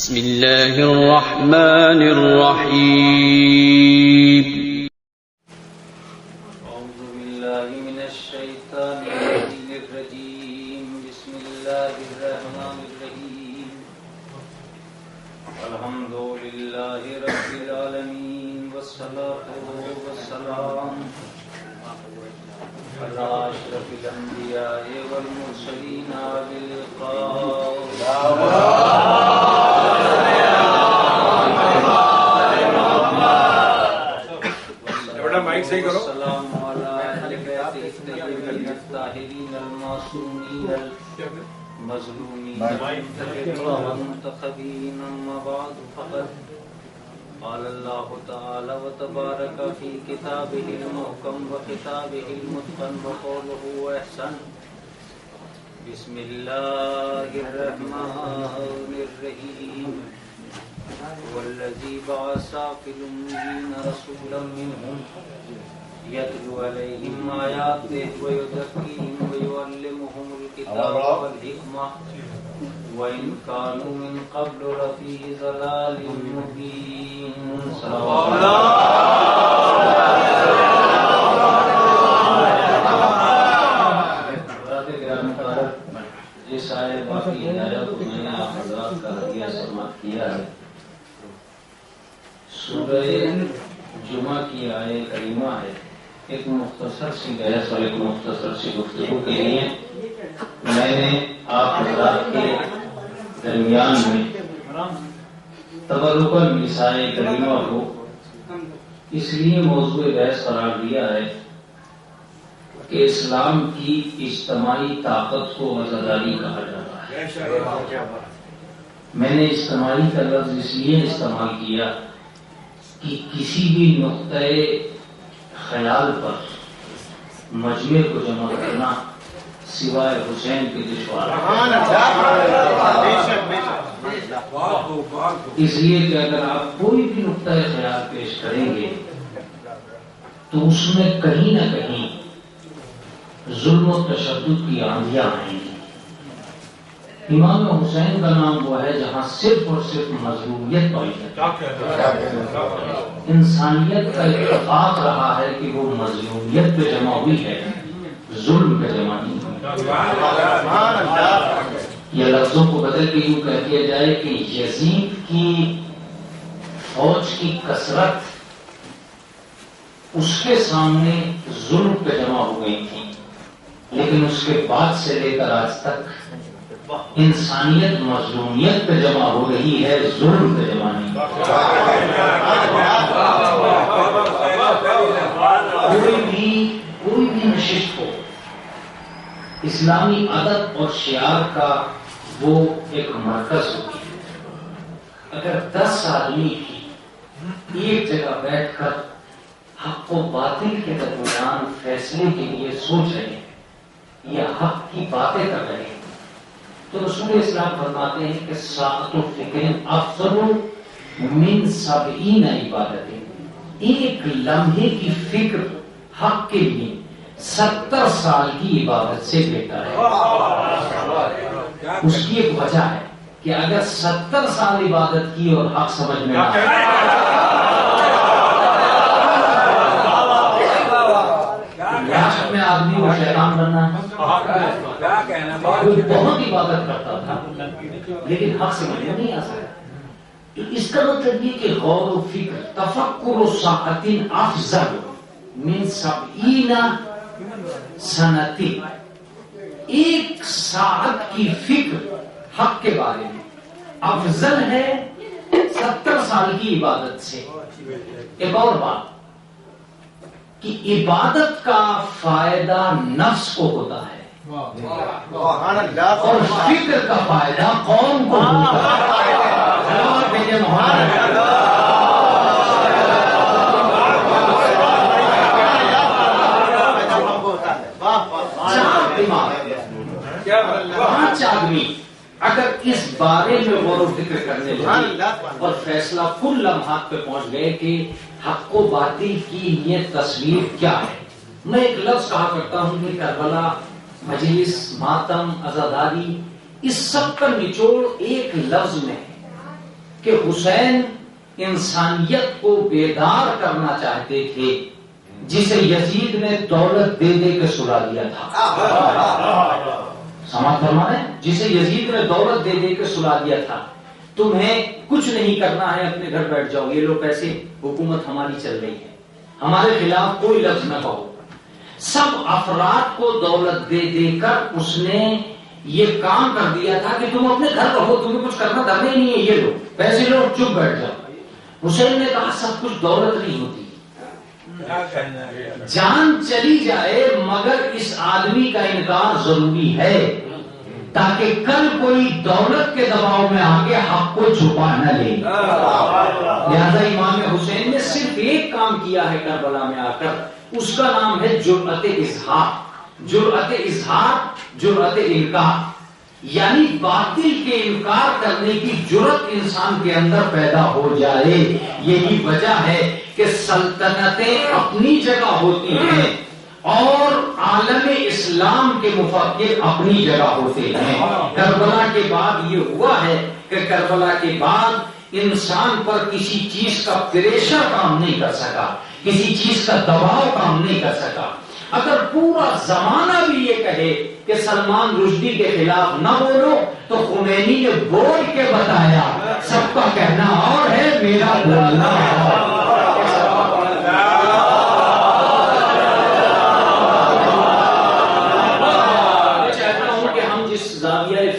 بسم اللہ الرحمن الرحیم اعوذ باللہ من الشیطان الرجیم بسم اللہ الرحمن الرحیم الحمد للہ رب العالمین والصلاة والسلام علی اشرف الانبیاء والمرسلین السلام علی اہل بیت الطیبین الطاہرین المعصومین المظلومین المنتخبین اما بعد فقد قال اللہ تعالی وتبارک فی کتابہ المحکم وکتابہ المتقن وقولہ احسن بسم اللہ الرحمن الرحیم والذی بعث فی الأمین رسولا منہم یتلو علیہم آیاتہ ویزکیہم ویعلمہم الکتاب والحکمہ وَإِن كَانُوا مِن قَبْلُ لَفِي ضَلَالٍ مُّبِينٍ جس آئے باقی ہدایت کو میں نے آپ حضرات کا ہدیہ سماعت کیا ہے. سورہ جمعہ کی آیہ کریمہ ہے. ایک مختصر سی بحث اور ایک مختصر سی گفتگو کے لیے میں نے آپ حضرات کے درمیان میں تبرکاً اس آیہ کریمہ کو اس لیے موضوع بحث قرار دیا ہے کہ اسلام کی اجتماعی طاقت کو عزاداری کہا جاتا ہے. میں نے اجتماعی کا لفظ اس لیے استعمال کیا کہ کسی بھی نقطۂ خیال پر مجمع کو جمع کرنا سوائے حسین کے دشوار ہے. اس لیے کہ اگر آپ کوئی بھی نقطۂ خیال پیش کریں گے تو اس میں کہیں نہ کہیں ظلم و تشدد کی آندیاں آئیں گی. امام حسین کا نام وہ ہے جہاں صرف اور صرف مظلومیت پائی جاتی ہے. انسانیت کا اتفاق رہا ہے کہ وہ مظلومیت پہ جمع ہوئی ہے, ظلم پہ جمع نہیں ہوئی. یہ لفظوں کو بدل کے یوں کہہ دیا جائے کہ یزید کی فوج کی کثرت اس کے سامنے ظلم پہ جمع ہو گئی تھی, لیکن اس کے بعد سے لے کر آج تک انسانیت مظلومیت پہ جمع ہو رہی ہے, ظلم پہ جمع نہیں. کوئی بھی نشست ہو, اسلامی ادب اور شعار کا وہ ایک مرکز ہوتی ہے. اگر 10 آدمی بھی ایک جگہ بیٹھ کر حق و باطل کے درمیان فیصلے کے لیے سوچ رہے ہیں یا حق کی باتیں کر رہے ہیں تو رسول اسلام فرماتے ہیں کہ ساعت الفکر افضل من 70 عبادتیں. ایک لمحے کی فکر حق کے لیے 70 سال کی عبادت سے بہتر ہے. اس کی ایک وجہ ہے کہ اگر 70 سال عبادت کی اور حق سمجھ میں نہ آئے, لاسٹ میں آدمی کو شیطان بننا ہے. بہت عبادت کرتا تھا لیکن حق سمجھ میں نہیں آ سکتا. تو اس کا مطلب یہ کہ غور و فکر تفکر و ساعت افضل من 70 سنتی, ایک ساعت کی فکر حق کے بارے میں افضل ہے 70 سال کی عبادت سے. ایک اور بات کہ عبادت کا فائدہ نفس کو ہوتا ہے اور فکر کا فائدہ قوم کو ہوتا ہے. پانچ آدمی اگر اس بارے میں غور و فکر کرنے لگے اور فیصلہ کل لمحات پہ پہنچ گئے کہ حق و باطل کی یہ تصویر کیا ہے. میں ایک لفظ کہا کرتا ہوں کہ کربلا, مجلس, ماتم, عزاداری, اس سب کا نچوڑ ایک لفظ میں ہے کہ حسین انسانیت کو بیدار کرنا چاہتے تھے جسے یزید نے دولت دے دے کے سلا دیا تھا. سماعت فرمائیں، جسے یزید نے دولت دے دے کے سلا دیا تھا. تمہیں کچھ نہیں کرنا ہے، اپنے گھر بیٹھ جاؤ، یہ لوگ ایسے حکومت ہماری چل رہی ہے، ہمارے خلاف کوئی لفظ نہ کہو. سب افراد کو دولت دے دے کر اس نے یہ کام کر دیا تھا کہ تم اپنے گھر رہو، تمہیں کچھ کرنا دھرنا ہی نہیں ہے، یہ لو پیسے لو، چپ بیٹھ جاؤ. حسین نے کہا سب کچھ دولت نہیں ہوتی، جان چلی جائے مگر اس آدمی کا انکار ضروری ہے تاکہ کل کوئی دولت کے دباؤ میں آ کے حق کو چھپا نہ لے. لہذا امام حسین نے صرف ایک کام کیا ہے کربلا میں آ کر، اس کا نام ہے جرأت اظہار. جرأت اظہار، جرأت انکار، یعنی باطل کے انکار کرنے کی جرأت انسان کے اندر پیدا ہو جائے. یہی وجہ ہے کہ سلطنتیں اپنی جگہ ہوتی ہیں اور عالم اسلام کے مفکر اپنی جگہ ہوتے ہیں. کربلا کے بعد یہ ہوا ہے کہ کربلا کے بعد انسان پر کسی چیز کا پریشر کام نہیں کر سکا، کسی چیز کا دباؤ کام نہیں کر سکا. اگر پورا زمانہ بھی یہ کہے کہ سلمان رشدی کے خلاف نہ بولو تو خمینی نے بول کے بتایا سب کا کہنا اور ہے، میرا بولنا اور.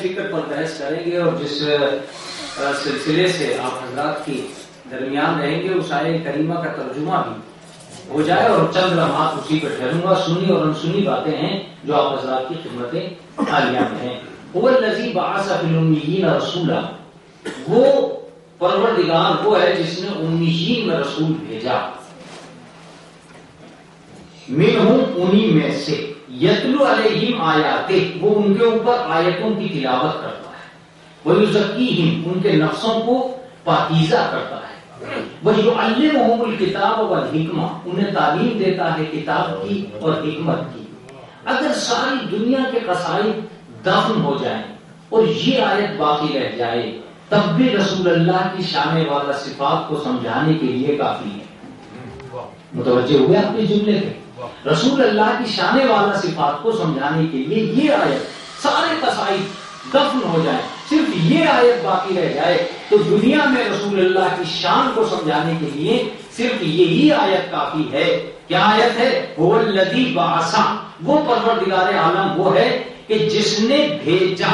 فکر پر بحث کریں گے اور جس سلسلے سے آپ حضرات کی درمیان رہیں گے اس آیہ کریمہ کا ترجمہ بھی ہو جائے اور چند لمحات اسی پر ٹھہروں گا. سنی اور انسنی باتیں ہیں جو آپ حضرات کی خدمت عالیہ میں ہیں. هو الذی بعث فی الامیین رسولا، وہ پروردگار وہ ہے جس نے امیین میں رسول بھیجا. منہم، انہی میں سے، یتلو علیہم آیاتہ، وہ ان کے اوپر آیتوں کی تلاوت کرتا ہے. ویزکیہم، ان کے نفسوں کو پاکیزہ کرتا ہے. وَيُعَلِّمُهُمُ الْكِتَابَ وَالْحِکْمَةَ، انہیں تعلیم دیتا ہے کتاب کی اور حکمت کی. اگر ساری دنیا کے قصائد دفن ہو جائیں اور یہ آیت باقی رہ جائے تب بھی رسول اللہ کی شان والا صفات کو سمجھانے کے لیے کافی ہے. متوجہ ہوئے آپ کے جملے کے؟ رسول اللہ کی شان والا صفات کو سمجھانے کے لیے یہ آیت، سارے قصائد دفن ہو جائیں، صرف یہ آیت باقی رہ جائے تو دنیا میں رسول اللہ کی شان کو سمجھانے کے لیے صرف یہی آیت کافی ہے. کیا آیت ہے؟ هو الذی بعث، وہ پروردگار عالم وہ ہے کہ جس نے بھیجا.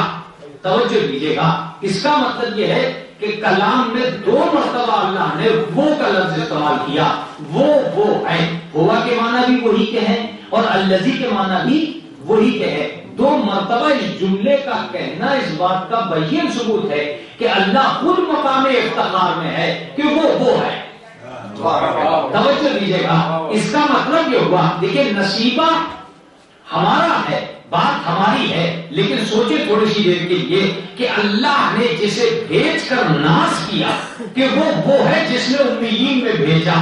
توجہ دیجیے گا، اس کا مطلب یہ ہے کہ کلام میں 2 مرتبہ اللہ نے وہ کا لفظ استعمال کیا. وہ ہے، ہوا کے معنی بھی وہی کے ہیں اور الذی کے معنی بھی وہی کے ہیں. 2 مرتبہ اس جملے کا کہنا اس بات کا بین ثبوت ہے کہ اللہ خود مقام افتخار میں ہے کہ وہ ہے. توجہ دیجیے گا، اس کا مطلب یہ ہوا، دیکھیں نصیبہ ہمارا ہے، بات ہماری ہے، لیکن سوچے تھوڑی سی دیر کے لیے کہ اللہ نے جسے بھیج کر ناز کیا کہ وہ ہے جس نے امیین میں بھیجا.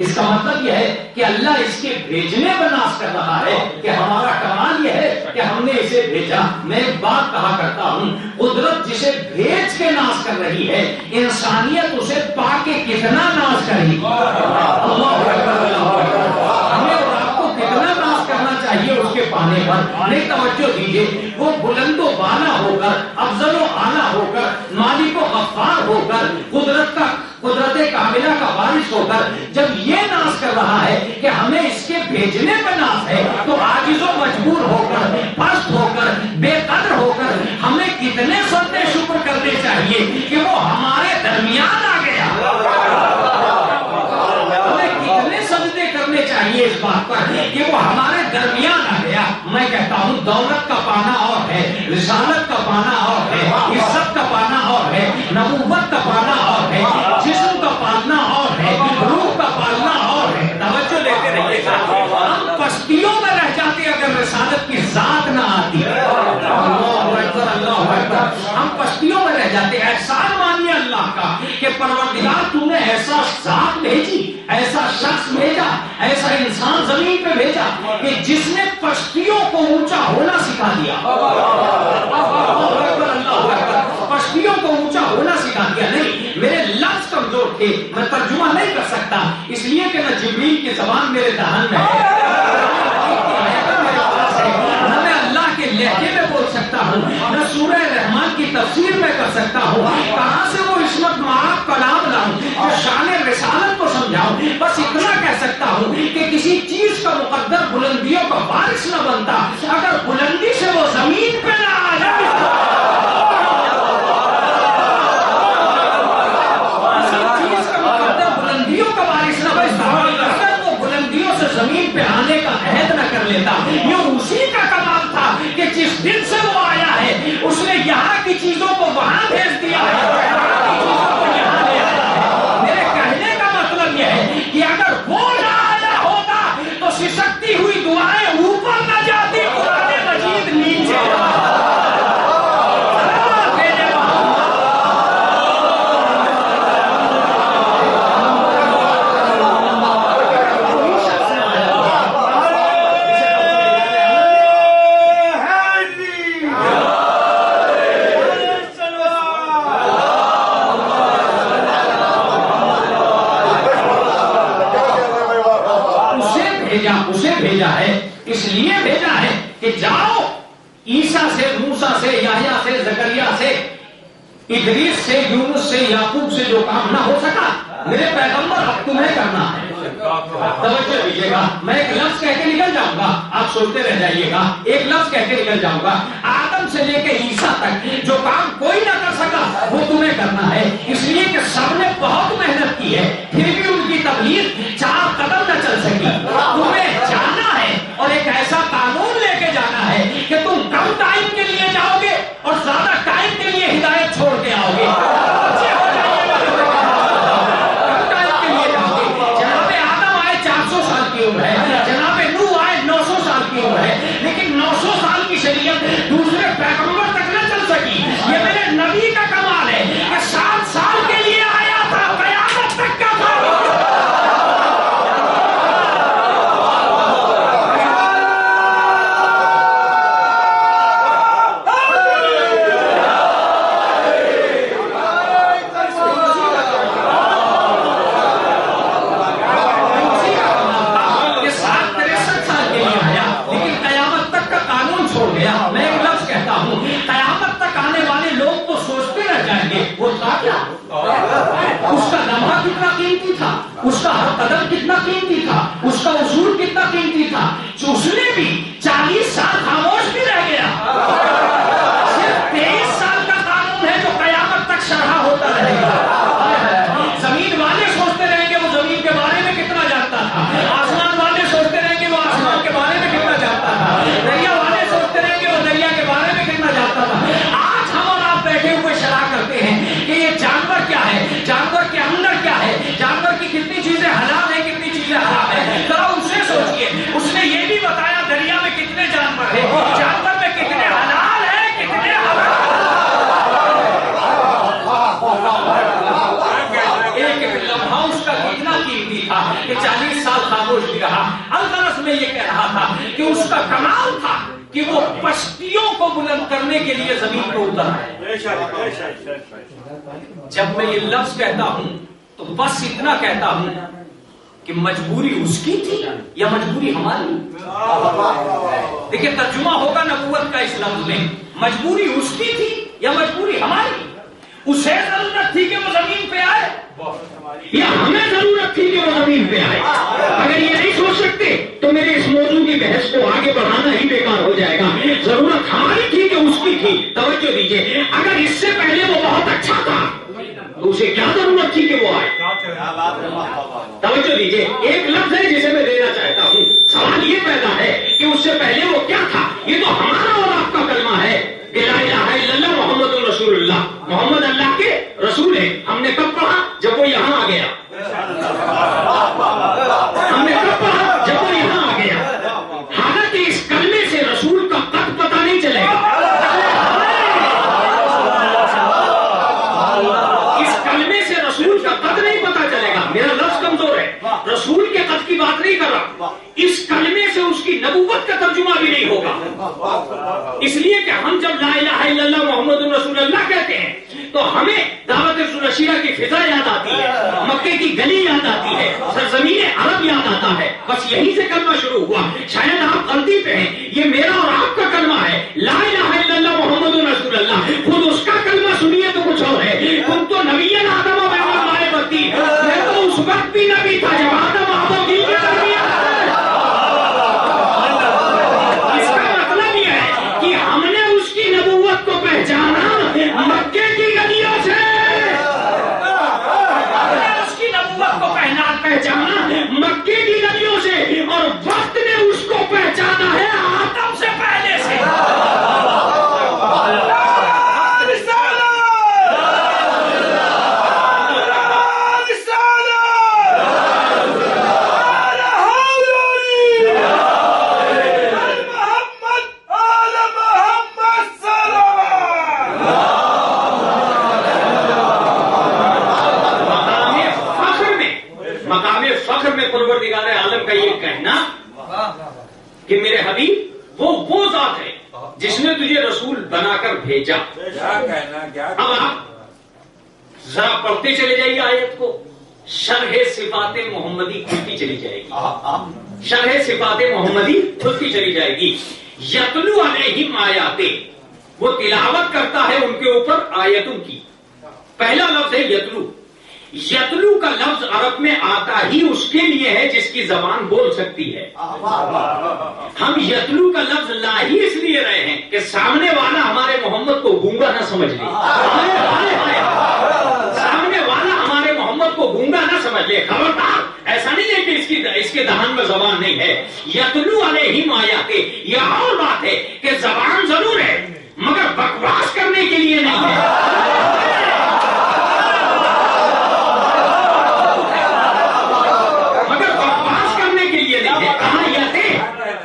اس کا مطلب یہ ہے کہ اللہ اس کے بھیجنے پر ناز کر رہا ہے کہ ہمارا کمال یہ ہے کہ ہم نے اسے بھیجا. میں ایک بات کہا کرتا ہوں، قدرت جسے بھیج کے ناز کر رہی ہے، انسانیت اسے پا کے کتنا ناز کرے گی. اللہ اکبر، اللہ اکبر. ہمیں اور آپ کو کتنا ناز کرنا چاہیے اس کے پانے پر. نہیں، توجہ دیجیے، وہ بلند و بالا ہو کر، افضل و اعلیٰ ہو کر، مالک و غفار ہو کر، قدرت کاملہ کا وارث ہو کر جب یہ ناز کر رہا ہے کہ ہمیں اس کے بھیجنے پہ ناز ہے تو عاجز و مجبور ہو کر، پست ہو کر، بے قدر ہو کر ہمیں کتنے سجدے شکر کرنے چاہیے کہ وہ ہمارے درمیان آ گیا. ہمیں کتنے سجدے کرنے چاہیے اس بات پر کہ وہ ہمارے درمیان آ گیا. میں کہتا ہوں دولت کا پانا اور ہے، رسالت کا پانا اور ہے، عزت کا پانا اور ہے، نبوت کا پانا اور ہے، جسم کا پالنا اور ہے، روح کا پالنا اور ہے. توجہ لیتے رہیے گا، ہم پستیوں میں رہ جاتے اگر رسالت کی ذات نہ آتی. اللہ اکبر، اللہ اکبر. ہم پستیوں میں رہ جاتے. احسان مانیے اللہ کا کہ پروردگار تو نے ایسا ذات بھیجی، ایسا شخص بھیجا، ایسا انسان زمین پہ بھیجا کہ جس نے پستیوں کو اونچا ہونا سکھا دیا. اللہ اکبر، اللہ اکبر. پستیوں کو اونچا ہونا سکھا دیا. نہیں، میرے تھے، میں ترجمہ نہیں کر سکتا اس لیے کہ نہ جبریل کی زبان میرے دہن میں ہے، نہ میں اللہ کے لہجے میں بول سکتا ہوں، نہ سورہ رحمان کی تفسیر میں کر سکتا ہوں، کہاں سے وہ عصمت معاف کلام لاؤں جو شان رسالت کو سمجھاؤں؟ بس اتنا کہہ سکتا ہوں کہ کسی چیز کا مقدر بلندیوں کا وارث نہ بنتا اگر بلندی سے وہ زمین پہ نہ آ جائے۔ زمین پہ آنے کا عہد نہ کر لیتا، یہ اسی کا کمال تھا کہ جس دن سے وہ آیا ہے اس نے یہاں کی چیزوں کو وہاں بھیج دیا ہے، میرے کہنے کا مطلب یہ ہے کہ اگر وہ نہ آیا ہوتا تو سسکتی ہوئی دعائیں اوپر نہ جاتی، قرآن مجید نیچے اسے بھیجا ہے، اس لیے بھیجا ہے کہ جاؤ عیسیٰ سے، موسیٰ سے، یحییٰ سے، زکریا سے، ادریس سے، یونس سے، یعقوب سے جو کام نہ ہو سکا میرے پیغمبر اب تمہیں کرنا ہے۔ توجہ دیجیے گا، میں ایک لفظ کہہ کے نکل جاؤں گا، آپ سوچتے رہ جائیے گا، ایک لفظ کہہ کے نکل جاؤں گا، آدم سے لے کے عیسیٰ تک جو کام کوئی نہ کر سکا وہ تمہیں کرنا ہے، اس لیے کہ سب نے بہت محنت کی ہے پھر بھی ان کی تبلیغ 4 قدم نہ چل سکی۔ تمہیں جانا ہے اور ایک ایسا قانون لے کے جانا ہے کہ تم کم ٹائم کے لیے جاؤ گے اور زیادہ ٹائم کے لیے ہدایت چھوڑ کے آؤ گے۔ جناب نوح آئے 900 سال کی عمر ہے، لیکن 900 سال کی شریعت دوسرے پیغمبر تک نہ چل سکی۔ یہ میرے نبی کا کمال ہے کہ 7 سال کے لیے آیا تھا، قیامت تک کا اس کا لمحہ کتنا قیمتی تھا، اس کا ہر قدم کتنا قیمتی تھا، اس کا اصول کتنا قیمتی تھا، جو اس نے بھی 40 سال خاموش بھی رہ گیا۔ صرف 23 سال کا قانون ہے جو قیامت تک شرح ہوتا رہے گا۔ زمین والے سوچتے رہیں گے وہ زمین کے بارے میں کتنا جانتا تھا، آسمان والے سوچتے رہیں گے وہ آسمان کے بارے میں کتنا جانتا تھا، دریا والے سوچتے رہیں گے وہ دریا کے بارے میں کتنا جانتا تھا۔ آج ہم اور آپ بیٹھے ہوئے شرح کرتے ہیں کہ یہ جانور کیا ہے، جانور کے اندر کیا ہے، جانور کی کتنی چیزیں حلال ہیں، کتنی چیزیں حرام ہیں، ذرا ان سے سوچئے۔ اس نے یہ بھی بتایا دریا میں کتنے جانور ہیں، جانور میں کتنے حلال ہیں، کتنے حرام۔ ایک لمحہ اس کا کتنا قیمتی تھا کہ 40 سال خاموش بھی رہا۔ الغرض میں یہ کہہ رہا تھا کہ اس کا کمال تھا کہ وہ پشتیوں کو بلند کرنے کے لیے زمین کو اترا ہے۔ جب میں یہ لفظ کہتا ہوں تو بس اتنا کہتا ہوں کہ مجبوری اس کی تھی یا مجبوری ہماری؟ دیکھیں ترجمہ ہوگا نبوت کا اس لفظ میں، مجبوری اس کی تھی یا مجبوری ہماری؟ اسے ضرورت تھی کہ وہ زمین پہ آئے یا ہمیں ضرورت تھی کہ وہ زمین پہ آئے؟ اگر یہ نہیں سوچ سکتے تو میرے اس موضوع کی بحث کو آگے بڑھانا ہی بیکار ہو جائے گا۔ ضرورت ہماری تھی کہ اس کی تھی؟ توجہ دیجیے، اگر اس سے پہلے وہ بہت اچھا تھا تو اسے کیا ضرورت تھی کہ وہ آئے؟ توجہ دیجیے، ایک لفظ ہے جسے میں دینا چاہتا ہوں، سوال یہ پیدا ہے کہ اس سے پہلے وہ کیا تھا؟ یہ تو ہمارا اور آپ کا کلمہ ہے، لا الہ الا اللہ محمد رسول اللہ، محمد اللہ کے رسول ہے۔ ہم نے کب پڑھا؟ جب وہ یہاں آ گیا۔ ہم نے کب پڑھا؟ جب وہ یہاں آ گیا۔ حالانکہ اس کلمے سے رسول کا قد پتہ نہیں چلے گا، اس کلمے سے رسول کا قد نہیں پتہ چلے گا۔ میرا لفظ کمزور ہے، رسول کے قد کی بات نہیں کر رہا، اس کلمے سے اس کی نبوت کا ترجمہ بھی نہیں ہوگا۔ اس لیے کہ ہم جب لا الہ الا اللہ محمد رسول اللہ کہتے ہیں تو ہمیں دعوت الرشیدہ کی فضا یاد آتی ہے، مکے کی گلی یاد آتی ہے، سرزمین عرب یاد آتا ہے. بس یہیں سے کلمہ شروع ہوا. شاید آپ غلطی پہ ہیں، یہ میرا اور آپ کا کلمہ ہے، لا الہ الا اللہ محمد رسول اللہ. خود اس کا کلمہ سنیے تو کچھ اور ہے. تم تو نبی آدم و مائے بتی، میں تو اس وقت بھی نبی تھا جب آدم آبو کی پہچانا مکے کی گلیوں سے، اس کی نبوت کو پہچانا مکے کی گلیوں سے، اور وقت نے اس کو پہچانا ہے آدم سے پہلے سے. پروردگار عالم کا یہ کہنا کہ میرے حبیب وہ ذات ہے جس نے تجھے رسول بنا کر بھیجا. اب آپ ذرا پڑھتے چلے جائیے آیت کو. شرح صفات محمدی کھلتی چلی جائے گی، شرح صفات محمدی کھلتی چلی جائے گی. یتلو علیہم آیاتے، وہ تلاوت کرتا ہے ان کے اوپر آیتوں کی. پہلا لفظ ہے یتلو. یتلو کا لفظ عرب میں آتا ہی اس کے لیے ہے جس کی زبان بول سکتی ہے. ہم یتلو کا لفظ لا ہی اس لیے رہے ہیں کہ سامنے والا ہمارے محمد کو گونگا نہ سمجھ لے. سامنے والا ہمارے محمد کو گونگا نہ سمجھ لے. خبردار، ایسا نہیں ہے کہ اس کے دہان میں زبان نہیں ہے. یتلو علیہم آیاتے، یہ اور بات ہے کہ زبان ضرور ہے مگر بکواس کرنے کے لیے نہیں ہے.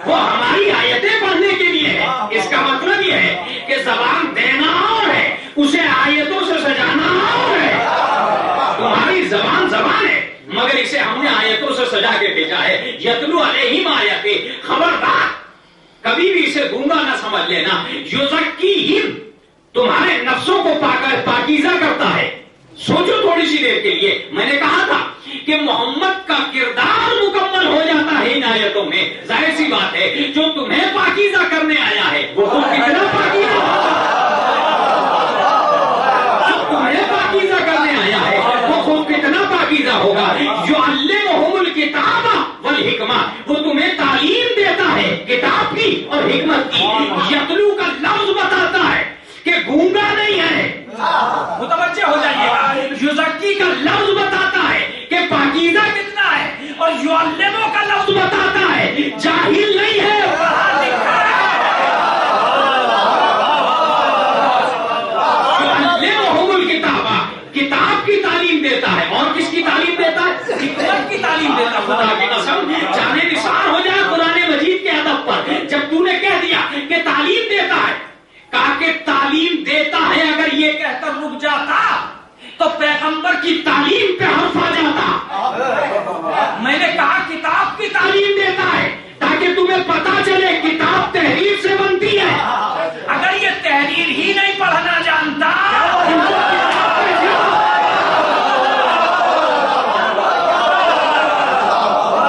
وہ ہماری آیتیں پڑھنے کے لیے ہے. اس کا مطلب یہ ہے کہ زبان دینا اور ہے، اسے آیتوں سے سجانا اور ہے. تمہاری زبان ہے مگر اسے ہم نے آیتوں سے سجا کے بھیجا ہے. یتلو علیہم آیاتیں، خبردار کبھی بھی اسے گونگا نہ سمجھ لینا. یزکیہم، تمہارے نفسوں کو پاکیزہ کرتا ہے. سوچو تھوڑی سی دیر کے لیے. میں نے کہا تھا کہ محمد کا کردار مکمل ہو جاتا ہے ان آیتوں میں. ظاہر سی بات ہے جو تمہیں پاکیزہ کرنے آیا ہے وہ تو کتنا پاکیزہ ہوگا. جو تمہیں پاکیزہ کرنے آیا ہے وہ خود کتنا پاکیزہ ہوگا. یعلمہم الکتاب والحکمہ، وہ تمہیں تعلیم دیتا ہے کتاب کی اور حکمت کی. یتلو کا لفظ بتاتا ہے کہ گونگا نہیں ہے. متوجہ ہو جائیے گا. یزکی کا لفظ بتاتا ہے کہ پاکیزہ کتنا ہے، اور یعلمو کا لفظ بتاتا ہے جاہل نہیں ہے. یعلمہم الکتاب، کتاب کی تعلیم دیتا ہے. اور کس کی تعلیم دیتا ہے؟ حکمت کی تعلیم دیتا ہے. خدا کی قسم جانے نثار ہو جائے قرآن مجید کے ادب پر. جب تو نے کہہ دیا کہ تعلیم دیتا ہے، کہا کہ تعلیم دیتا ہے، اگر یہ کہہ کر رک جاتا تو پیغمبر کی تعلیم پہ حرف آ جاتا. میں نے کہا کتاب کی تعلیم دیتا ہے تاکہ تمہیں پتا چلے کتاب تحریر سے بنتی ہے. اگر یہ تحریر ہی نہیں پڑھنا جانتا،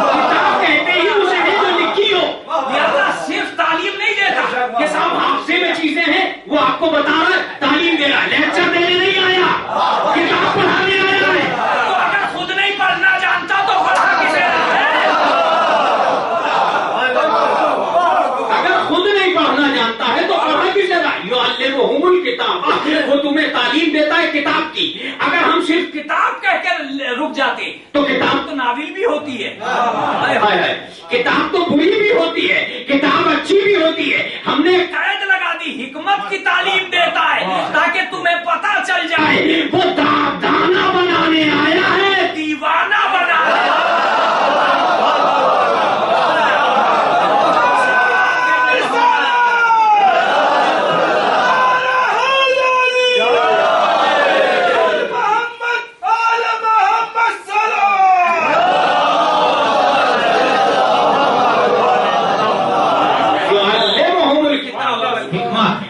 کتاب کہتے ہی اسے ہے جو لکھی ہو. یہ اللہ صرف تعلیم نہیں دیتا کہ صاحب حافظے میں چیزیں ہیں وہ آپ کو بتا رہا ہے، تعلیم دے رہا ہے. لیکچر دینے نہیں آیا، کتاب پڑھانے آیا ہے. تو اگر خود نہیں پڑھنا جانتا تو پڑھا کسے رہا ہے؟ اگر خود نہیں پڑھنا جانتا ہے تو پڑھا کسے رہا ہے؟ یعلمہم الکتاب، وہ تمہیں تعلیم دیتا ہے کتاب کی. اگر ہم صرف کتاب کہہ کر رک جاتے تو کتاب تو ناول بھی ہوتی ہے، کتاب تو بری بھی ہوتی ہے، کتاب اچھی بھی ہوتی ہے. ہم نے قید لگا دی حکمت کی تعلیم دیتا ہے تاکہ تمہیں پتا چل جائے وہ دانا بنانے آیا ہے، دیوانہ بنانے.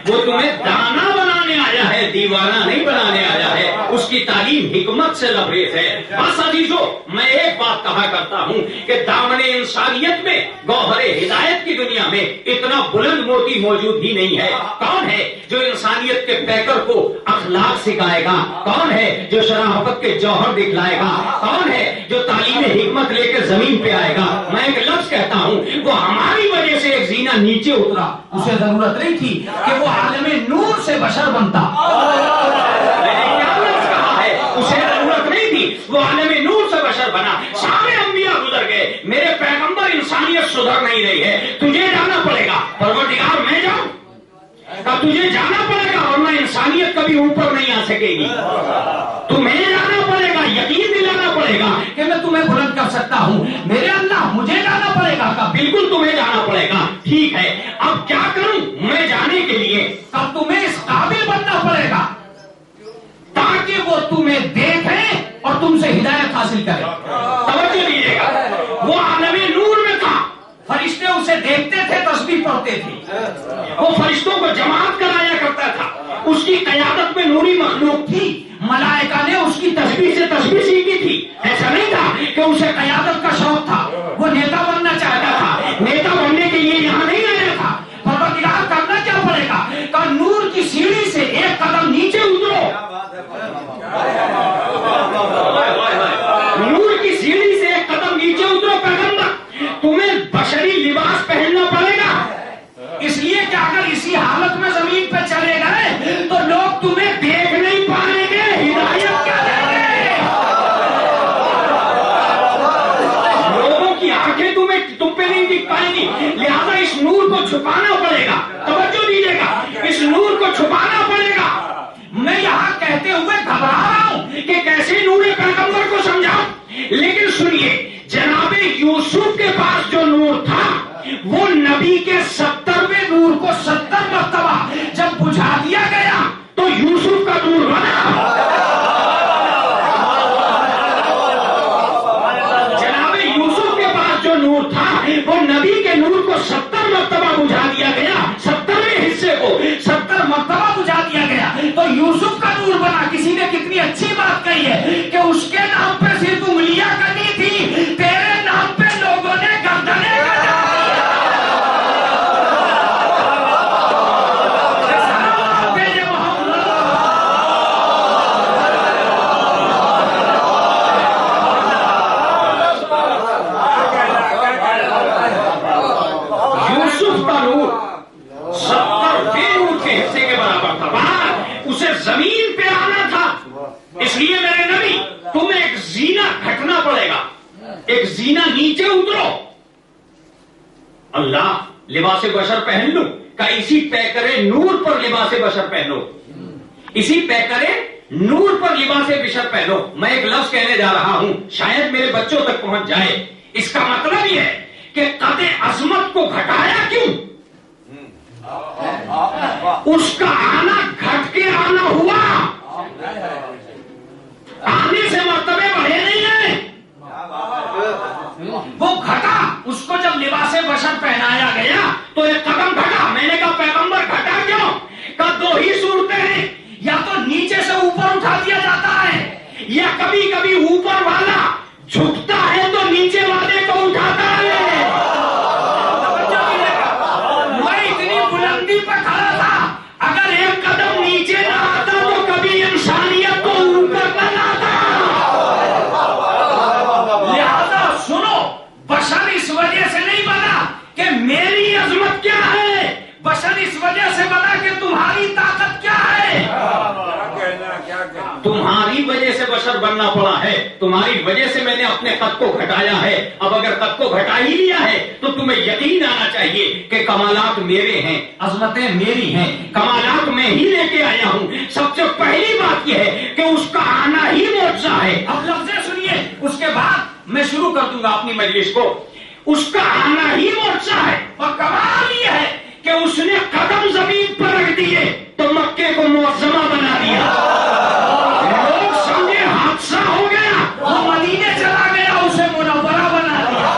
وہ تمہیں دانا بنانے آیا ہے، دیوانہ نہیں بنانے آیا عظمت سے لبریز ہے. بس عزیزو، میں ایک بات کہا کرتا ہوں کہ دامن انسانیت میں، گوہر ہدایت کی دنیا میں اتنا بلند موتی موجود ہی نہیں ہے. کون ہے جو انسانیت کے پیکر کو اخلاق سکھائے گا؟ کون ہے جو شرافت کے جوہر دکھلائے گا؟ کون ہے جو تعلیم حکمت لے کے زمین پہ آئے گا؟ میں ایک لفظ کہتا ہوں، وہ ہماری وجہ سے ایک زینہ نیچے اترا. اسے ضرورت نہیں تھی کہ وہ عالم نور سے بشر بنتا. میں نے کیا لفظ کہا ہے؟ اسے ضرورت نہیں تھی، وہ عالم نور سے بشر بنا. سارے انبیاء گزر گئے، میرے پیغمبر، انسانیت سدھر نہیں رہی ہے. تجھے جانا پڑے گا. پروردگار میں جاؤں؟ تجھے جانا پڑے گا، ورنہ انسانیت کبھی اوپر نہیں آ سکے گی. تمہیں جانا پڑے گا، یقین دلانا پڑے گا کہ میں تمہیں بلند کر سکتا ہوں. میرے اللہ، مجھے جانا پڑے گا. کہا بالکل تمہیں جانا پڑے گا. ٹھیک ہے، اب کیا کروں میں جانے کے لیے؟ اب تمہیں اس قابل بننا پڑے گا تاکہ وہ تمہیں دیکھیں اور تم سے ہدایت حاصل کریں. توجہ دیجیے گا، وہ عالم نور میں تھا، فرشتے اسے دیکھتے تھے، تسبیح پڑھتے تھے. وہ فرشتوں کو جماعت کرایا کرتا تھا. اس کی قیادت میں نوری مخلوق تھی. ملائکہ نے اس کی تسبیح سے تسبیح سیکھی تھی. ایسا نہیں تھا کہ اسے قیادت کا شوق تھا، وہ نیتا بننا چاہتا تھا. نیتا بننے کے لیے یہاں نہیں آیا تھا. پروردگار کرنا کیا پڑے گا؟ کہ نور کی سیڑھی سے ایک قدم نیچے اترو. نور کی سیڑھی سے ایک قدم نیچے اترو. پیغمبر، تمہیں بشری لباس پہننا پڑے گا، اس لیے کہ اگر اسی حالت میں زمین پہ چلے گئے تو لوگ تمہیں دیکھ نہیں پائیں گے، ہدایت کیا دیں گے؟ لوگوں کی آنکھیں تم پہ نہیں دکھ پائیں گی. لہذا اس نور کو چھپانا پڑے گا. توجہ دیجیے گا، اس نور کو چھپانا پڑے گا. میں یہاں کہتے ہوئے گھبرا رہا ہوں کہ کیسے نور پیغمبر کو سمجھاؤں، لیکن سنیے، جناب یوسف کے پاس جو نور تھا وہ نبی کے 70ویں نور کو 70 مرتبہ جب بجھا دیا گیا تو یوسف کا نور بنا. جناب یوسف کے پاس جو نور تھا وہ نبی کے نور کو 70 مرتبہ بجھا دیا گیا. 70ویں حصے کو 70 مرتبہ بجھا دیا گیا تو یوسف کا نور بنا. کسی نے کتنی اچھی بات کہی ہے کہ اس کے نام پہ صرف انگلیاں کرنی تھی، تیرے نام پہ لوگوں نے گردنیں کرنا. یوسف کا نور 70ویں نور کے حصے کے برابر تھا. وہاں اسے زمین پہ آنا تھا. اس لیے میرے نبی، تمہیں ایک زینہ گھٹنا پڑے گا، ایک زینہ نیچے اترو. اللہ، لباس بشر پہن لوں؟ کہ اسی پیکرے نور پر لباس بشر پہنو، اسی پیکرے نور پر لباس بشر پہنو. میں ایک لفظ کہنے جا رہا ہوں، شاید میرے بچوں تک پہنچ جائے. اس کا مطلب یہ ہے کہ قد عظمت کو گھٹایا کیوں؟ اس کا آنا گھٹ کے آنا ہوا. آنے سے مرتبے بڑھے نہیں ہیں، وہ گھٹا. اس کو جب لباس بشر پہنایا گیا تو ایک قدم گھٹا. میں نے کہا پیغمبر گھٹا کیوں؟ کہ دو ہی صورتیں ہیں، یا تو نیچے سے اوپر اٹھا دیا جاتا ہے، یا کبھی کبھی اوپر والا جھکتا ہے تو نیچے والے کو اٹھاتا ہے. میں اتنی بلندی پر کھڑا تھا، اگر ایک قدم نیچے نہ آتا تو کبھی انسانیت کو اوپر نہ لاتا. لہذا سنو، بشر اس وجہ سے نہیں بنا کہ میری عظمت کیا ہے، بشر اس وجہ سے بنا کہ تمہاری طاقت کیا ہے. تمہاری وجہ سے بشر بننا پڑا ہے، تمہاری وجہ سے میں نے اپنے قد کو گھٹایا ہے. اب اگر قد کو گھٹا ہی لیا ہے تو تمہیں یقین آنا چاہیے کہ کمالات میرے ہیں، عظمتیں میری ہیں، کمالات میں ہی لے کے آیا ہوں. سب سے پہلی بات یہ ہے کہ اس کا آنا ہی معجزہ ہے. اب لفظیں سنیے، اس کے بعد میں شروع کر دوں گا اپنی مجلس کو. اس کا آنا ہی معجزہ ہے، اور کمال یہ ہے کہ اس نے قدم زمین پر رکھ دیے تو مکے کو معظمہ بنا دیا. لوگ سمجھے حادثہ ہو گیا، وہ مدینے چلا گیا، اسے منورہ بنا دیا.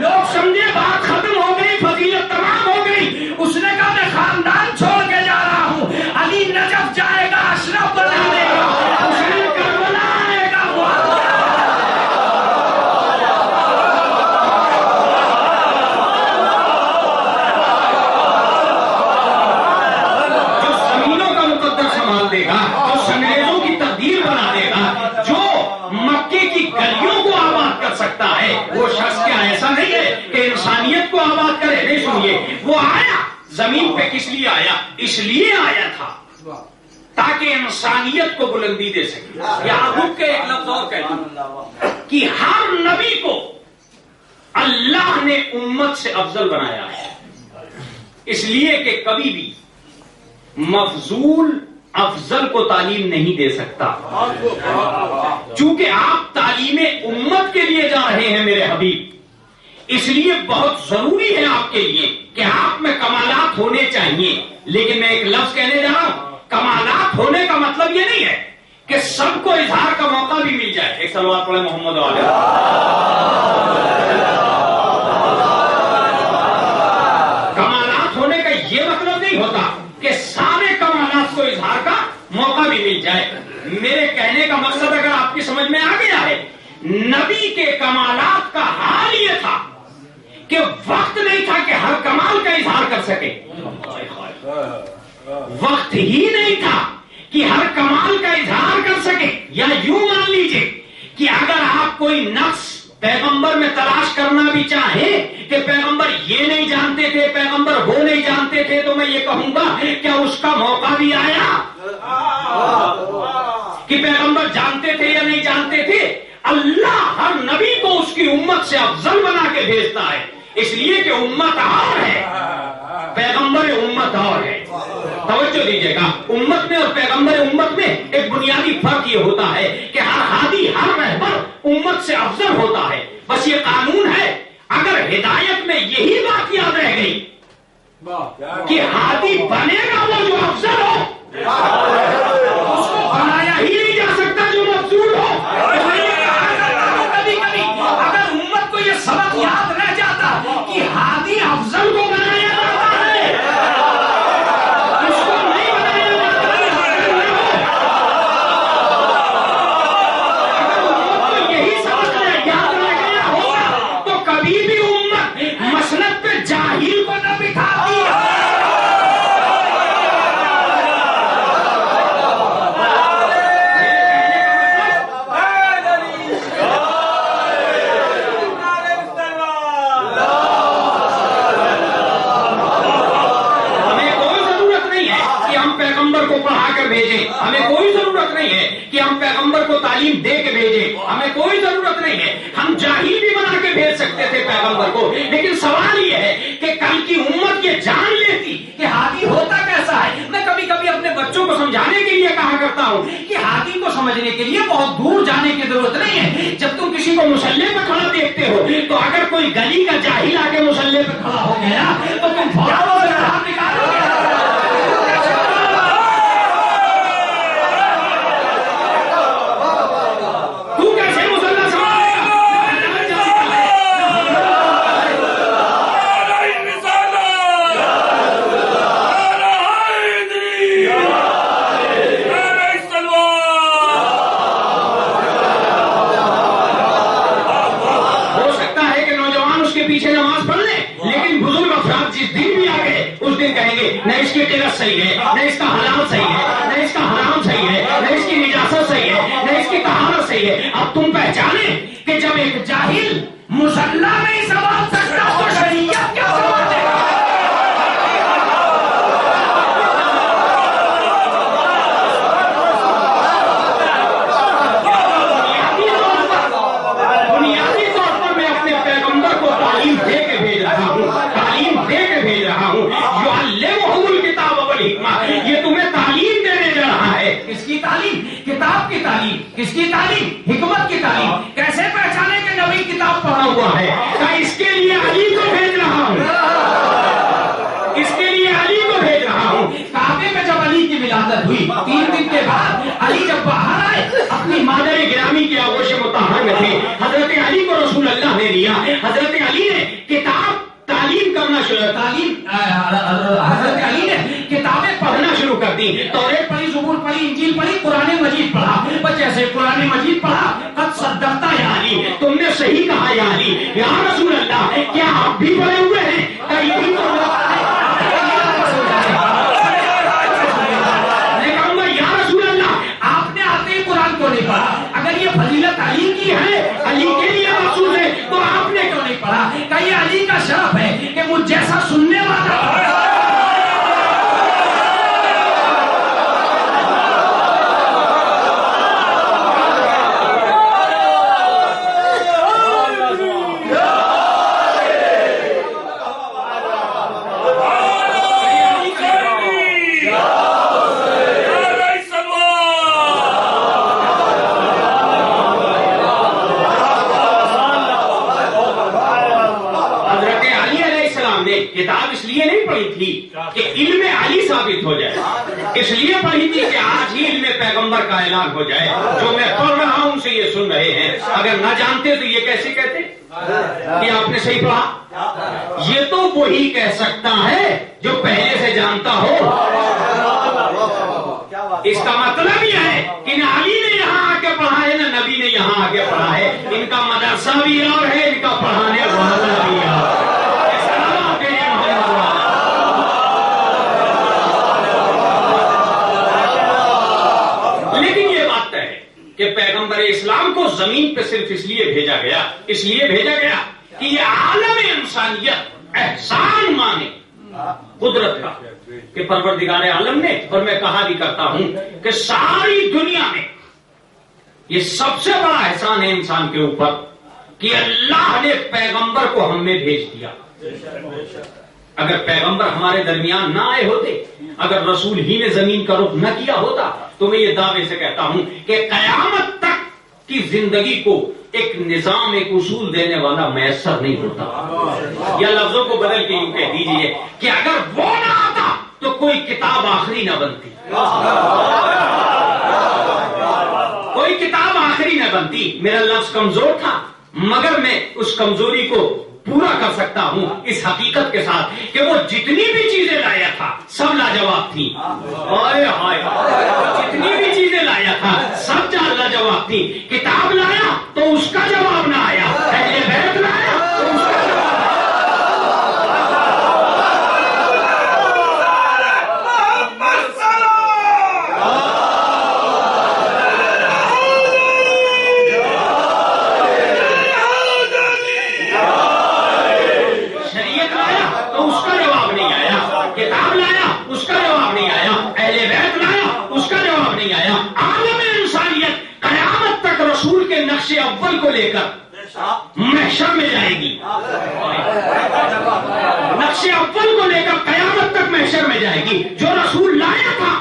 لوگ سمجھے بات ختم ہو گئی، فضیلت تمام ہو گئی، اس نے کہا میں خاندان چھوڑ کے جا رہا ہوں، علی نجف جائے گا، اشرف بنا دے گا. اس نے سنیے، وہ آیا زمین پہ کس لیے آیا؟ اس لیے آیا تھا تاکہ انسانیت کو بلندی دے سکے. یہاں رک کے ایک لفظ اور کہہ دوں کہ ہر نبی کو اللہ نے امت سے افضل بنایا ہے، اس لیے کہ کبھی بھی مفضول افضل کو تعلیم نہیں دے سکتا. چونکہ آپ تعلیم امت کے لیے جا رہے ہیں میرے حبیب، اس لیے بہت ضروری ہے آپ کے لیے کہ آپ میں کمالات ہونے چاہیے. لیکن میں ایک لفظ کہنے جا رہا ہوں، کمالات ہونے کا مطلب یہ نہیں ہے کہ سب کو اظہار کا موقع بھی مل جائے. ایک صلوات پڑھیں محمد علیہ. کمالات ہونے کا یہ مطلب نہیں ہوتا کہ سارے کمالات کو اظہار کا موقع بھی مل جائے. میرے کہنے کا مقصد اگر آپ کی سمجھ میں آ گیا ہے، نبی کے کمالات کا حال یہ تھا کہ وقت نہیں تھا کہ ہر کمال کا اظہار کر سکے. وقت ہی نہیں تھا کہ ہر کمال کا اظہار کر سکے. یا یوں مان لیجئے کہ اگر آپ کوئی نقص پیغمبر میں تلاش کرنا بھی چاہیں کہ پیغمبر یہ نہیں جانتے تھے، پیغمبر وہ نہیں جانتے تھے، تو میں یہ کہوں گا کیا اس کا موقع بھی آیا کہ پیغمبر جانتے تھے یا نہیں جانتے تھے؟ اللہ ہر نبی کو اس کی امت سے افضل بنا کے بھیجتا ہے، اس لیے کہ امت اور ہے، پیغمبر امت اور ہے. توجہ دیجیے گا، امت میں اور پیغمبر امت میں ایک بنیادی فرق یہ ہوتا ہے کہ ہر ہادی، ہر رہبر امت سے افضل ہوتا ہے. بس یہ قانون ہے. اگر ہدایت میں یہی بات یاد رہ گئی کہ ہادی بنے گا وہ جو افضل ہو، اس کو بنایا ہی نہیں جا سکتا جو مفضول ہو. کبھی کبھی اگر امت کو یہ سبق یاد رہ جاتا کہ ہادی افضل کو بنایا جاتا ہے، اس کو نہیں بنایا جاتا کہ افضل نہ ہو. اگر امت کو یہی سبق یاد رہ گیا ہوگا تو کبھی بھی امت مسند پہ جاہل کو نہ بٹھاتی. ہمیں کوئی ضرورت نہیں ہے کہ ہم پیغمبر کو تعلیم دے کے بھیجیں، ہمیں کوئی ضرورت نہیں ہے. ہم جاہل بھی بنا کے بھیج سکتے تھے پیغمبر کو. لیکن سوال یہ ہے کہ کل کی امت یہ جان لیتی کہ ہادی ہوتا کیسا ہے. میں کبھی کبھی اپنے بچوں کو سمجھانے کے لیے کہا کرتا ہوں کہ ہادی کو سمجھنے کے لیے بہت دور جانے کی ضرورت نہیں ہے. جب تم کسی کو مسلح پہ کھڑا دیکھتے ہو تو اگر کوئی گلی کا جاہل آ کے مسلح پہ کھڑا ہو گیا تو تم فوراً اسے باہر نکالو گے. نہ اس کی قرت صحیح ہے، نہ اس کا حلال صحیح ہے، نہ اس کا حرام صحیح ہے، نہ اس کی نجاست صحیح ہے، نہ اس کی طہارت صحیح ہے. اب تم پہچانے کہ جب ایک جاہل مصلی نہیں سنبھال سکتا تو شریعت کیا سنبھالے گا؟ بنیادی طور پر میں اپنے پیغمبر کو تعلیم دے کے بھیج رہا ہوں، تعلیم دے کے بھیج رہا ہوں. یہ تمہیں تعلیم دینے جا رہا ہے. کس کی تعلیم؟ کتاب کی تعلیم. کس کی تعلیم؟ حکمت کی تعلیم. کیسے پہچانے کہ نبی کتاب پڑھا ہوا ہے؟ اس کے لیے علی کو بھیج رہا ہوں، اس کے لیے علی کو بھیج رہا ہوں. کعبے میں جب علی کی ولادت ہوئی 3 دن کے بعد علی جب باہر آئے اپنی مادر گرامی کی آغوش مطہر میں تھے. حضرت علی کو رسول اللہ نے لیا. حضرت علی نے کتاب تعلیم کرنا شروع، حضرت علی نے کتابیں پڑھنا شروع کر دی. توریت پڑھی، زبور پڑھی، انجیل پڑھی، قرآن مجید پڑھا. بس جیسے قرآن مجید پڑھا، قد صدقتا یا علی، تم نے صحیح کہا یا علی. یا رسول اللہ، کیا آپ بھی پڑھے ہوئے ہیں؟ کیا یہی تو میں کہوں گا یا رسول اللہ، آپ نے آتے ہی قرآن کو نہیں پڑھا. اگر یہ فضیلت علی کی ہے، علی کے لیے مخصوص ہے، تو آپ نے کیوں نہیں پڑھا؟ کہ یہ علی کا شرف ہے کہ مجھ جیسا سننے کتاب اس لیے نہیں پڑھی تھی کہ علم علی ثابت ہو جائے، اس لیے پڑھی تھی کہ آج ہی علم پیغمبر کا اعلان ہو جائے. جو میں پڑھ رہا ہوں سے یہ سن رہے ہیں، اگر نہ جانتے تو یہ کیسے کہتے کہ آپ نے صحیح پڑھا؟ یہ تو وہی کہہ سکتا ہے جو پہلے سے جانتا ہو. اس کا مطلب یہ ہے کہ نہ علی نے یہاں آ کے پڑھا ہے نہ نبی نے یہاں آ کے پڑھا ہے. ان کا مدرسہ بھی اور ہے، ان کا پڑھانے والا بھی اور. لیکن یہ بات ہے کہ پیغمبر اسلام کو زمین پہ صرف اس لیے بھیجا گیا کہ یہ عالم انسانیت احسان مانے قدرت کا کہ پروردگار عالم نے، اور میں کہا بھی کرتا ہوں کہ ساری دنیا میں یہ سب سے بڑا احسان ہے انسان کے اوپر کہ اللہ نے پیغمبر کو ہم میں بھیج دیا. اگر پیغمبر ہمارے درمیان نہ آئے ہوتے، اگر رسول ہی نے زمین کا رخ نہ کیا ہوتا، تو میں یہ دعوے سے کہتا ہوں کہ قیامت تک کی زندگی کو ایک نظام، ایک اصول دینے والا میسر نہیں ہوتا. یا لفظوں کو بدل کے یوں کہہ دیجئے کہ اگر وہ نہ آتا تو کوئی کتاب آخری نہ بنتی. کوئی کتاب آخری نہ بنتی. میرا لفظ کمزور تھا، مگر میں اس کمزوری کو پورا کر سکتا ہوں اس حقیقت کے ساتھ کہ وہ جتنی بھی چیزیں لایا تھا سب لاجواب تھی. جتنی بھی چیزیں لایا تھا سب لاجواب تھی. کتاب لایا تو اس کا جواب نہ آیا، اہل بیت لایا تو اس کا جواب. اول کو لے کر محشر میں جائے گی. نقش اول کو لے کر قیامت تک محشر میں جائے گی. جو رسول لایا تھا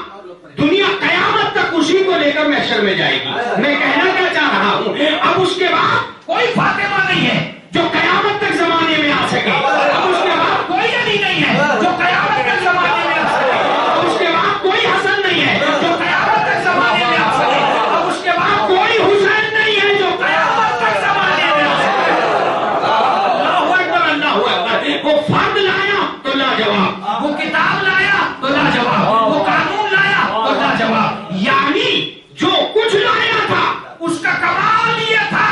دنیا قیامت تک اسی کو لے کر محشر میں جائے گی. میں کہنا کیا چاہ رہا ہوں، اب اس کے بعد کوئی فاطمہ نہیں ہے جو قیامت تک زمانے میں آ سکے. اب اس کے بعد کوئی علی نہیں ہے جو قیامت تک زمانے میں آ سکے. اب اس کے بعد کوئی حسن نہیں ہے جو قیامت تک زمانے میں آ سکے. اب اس کے بعد کوئی حسین نہیں ہے جو قیامت تک زمانے میں آ سکے. اللہ اکبر، اللہ اکبر. وہ فرد لایا تو لاجواب، وہ کتاب لایا تو لاجواب، وہ قانون لایا تو لاجواب. یعنی جو کچھ لایا تھا اس کا کمال یہ تھا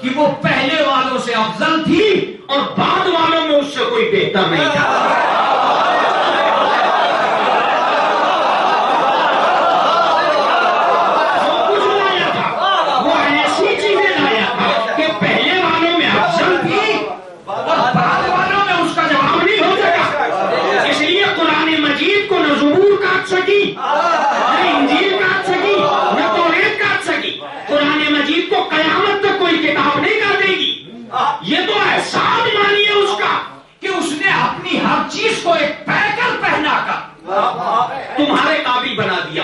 کہ وہ پہلے والوں سے افضل تھی اور بعد والوں میں اس سے کوئی بہتر نہیں تھا. جو کچھ لایا تھا وہ ایسی چیزیں لایا تھا کہ پہلے والوں میں افضل تھی اور بعد والوں میں اس کا جواب نہیں ہو سکا. اس لیے قرآن مجید کو نہ زبور کاٹ سکی، نہ انجیل کاٹ سکی، نہ توریت کاٹ سکی. قرآن مجید کو قیامت تک کوئی کتاب نہیں کر دے گی. یہ تو احسان مانیے اس کا کہ اس نے اپنی ہر چیز کو ایک پیکر پہنا کر تمہارے قابل بنا دیا.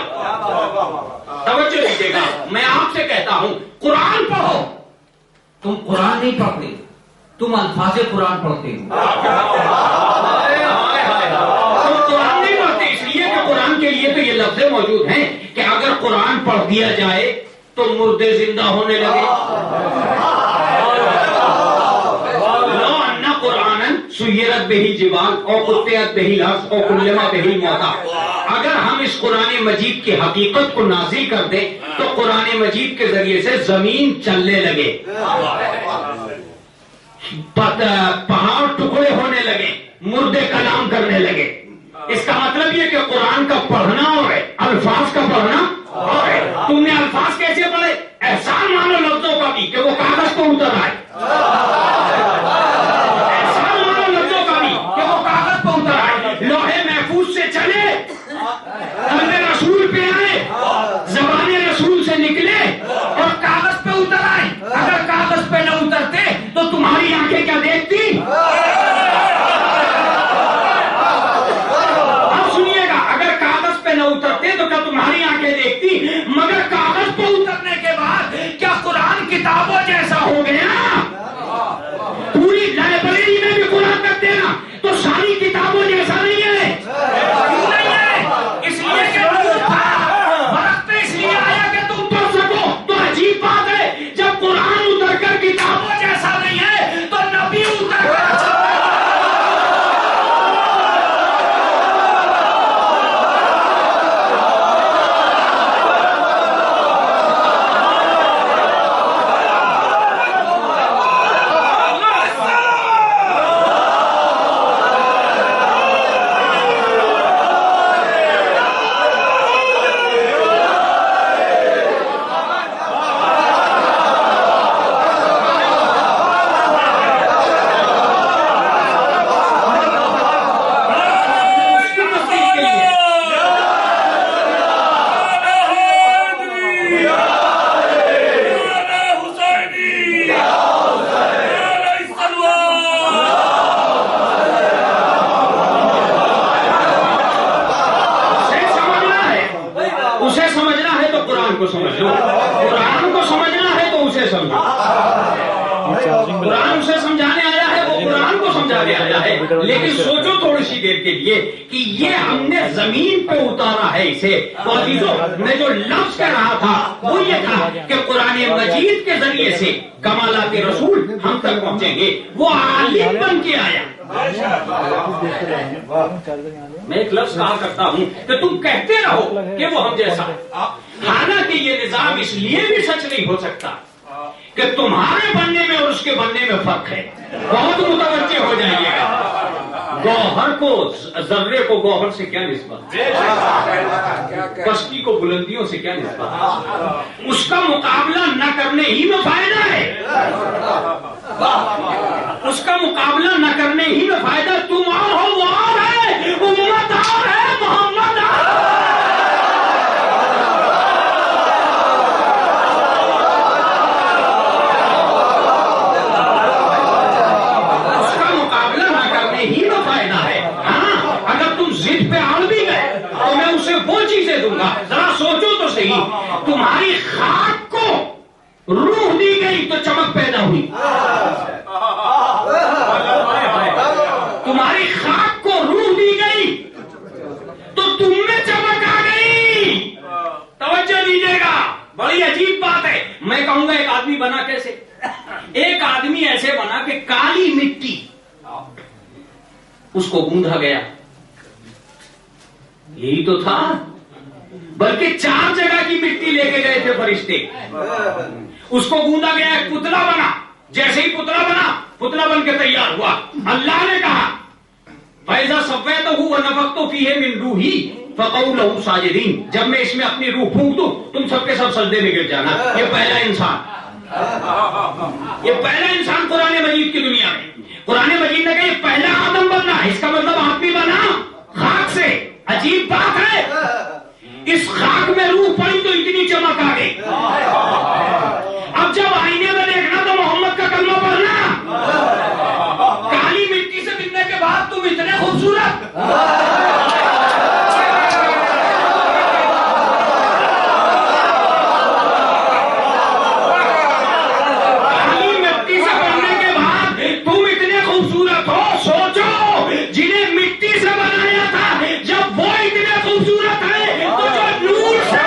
توجہ دیجیے گا، میں آپ سے کہتا ہوں قرآن پڑھو. تم قرآن نہیں پڑھتے، تم الفاظ قرآن پڑھتے ہو. تم قرآن نہیں پڑھتے اس لیے کہ قرآن کے لیے تو یہ لفظیں موجود ہیں کہ اگر قرآن پڑھ دیا جائے تو مردے زندہ ہونے لگے. لو ان قرآنا سیرت بہ جبال او قطعت بہ الارض او کلم بہ الموتى. اگر ہم اس قرآن مجید کی حقیقت کو نازل کر دیں تو قرآن مجید کے ذریعے سے زمین چلنے لگے، پہاڑ ٹکڑے ہونے لگے، مردے کلام کرنے لگے. اس کا مطلب یہ کہ قرآن کا پڑھنا اور ہے، الفاظ کا پڑھنا اور ہے. تم نے الفاظ کیسے پڑھے؟ احسان مانو لفظوں کا بھی کہ وہ کاغذ پر اتر آئے. احسان مانو لفظوں کا بھی کہ وہ کاغذ پر اتر آئے، لوہے محفوظ سے چلے، قلم رسول پہ آئے، زبان رسول سے نکلے اور کاغذ پہ اتر آئے. اگر کاغذ پہ نہ اترتے تو تمہاری آنکھیں کیا دیکھتی؟ اترتے تو کیا تمہاری آنکھیں دیکھتی؟ مگر کاغذ پہ اترنے کے میں آیا ہے، لیکن سوچو تھوڑی سی دیر کے لیے کہ یہ ہم نے زمین پہ اتارا ہے اسے. تو عزیزو، میں جو لفظ کہہ رہا تھا وہ یہ تھا کہ قرآن مجید کے ذریعے سے کمالات رسول ہم تک پہنچیں گے. وہ عالم بن کے آیا. میں ایک لفظ کہا کرتا ہوں کہ تم کہتے رہو کہ وہ ہم جیسا، حالانکہ یہ نظام اس لیے بھی سچ نہیں ہو سکتا کہ تمہارے بننے میں اور اس کے بننے میں فرق ہے. بہت متوجہ ہو جائیے گا. گوہر کو، ذرے کو گوہر سے کیا نسبت، پستی کو بلندیوں سے کیا نسبت. اس کا مقابلہ نہ کرنے ہی میں فائدہ ہے. اس کا مقابلہ نہ کرنے ہی میں فائدہ. تم اور ہو، وہ اور ہے، امت اور ہے، محمد اور ہے. ذرا سوچو تو صحیح، تمہاری خاک کو روح دی گئی تو چمک پیدا ہوئی. تمہاری خاک کو روح دی گئی تو تم میں چمک آ گئی. توجہ دیجیے گا، بڑی عجیب بات ہے. میں کہوں گا ایک آدمی بنا کیسے؟ ایک آدمی ایسے بنا کہ کالی مٹی اس کو گوندھا گیا. یہی تو تھا، بلکہ 4 جگہ کی مٹی لے کے گئے تھے فرشتے. اس کو گوندا گیا، ایک پتلا بنا. جیسے ہی پتلا بنا، پتلا بن کے تیار ہوا. اللہ نے کہا فَإِذَا سَوَّيْتُهُ وَنَفَخْتُ فِيهِ مِن رُوحِي فَقَعُوا لَهُ سَاجِدِينَ. جب میں اس میں اپنی روح پھونک دوں تم سب کے سب سجدے میں گر جانا. یہ پہلا انسان، یہ پہلا انسان قرآن مجید کی دنیا میں. قرآن مجید نے کہا یہ پہلا آدم بننا ہے. اس کا مطلب آدمی بنا خاک سے. عجیب بات ہے، اس خاک میں روح پڑی تو اتنی چمک آ گئی. اب جب آئینے میں دیکھنا تو محمد کا کلمہ پڑھنا. کالی مٹی سے ملنے کے بعد تم اتنے خوبصورت. کالی مٹی سے بننے کے بعد تم اتنے خوبصورت ہو. سوچو جنہیں مٹی سے بنایا تھا، جب وہ اتنے خوبصورت ہے تو جو نور سے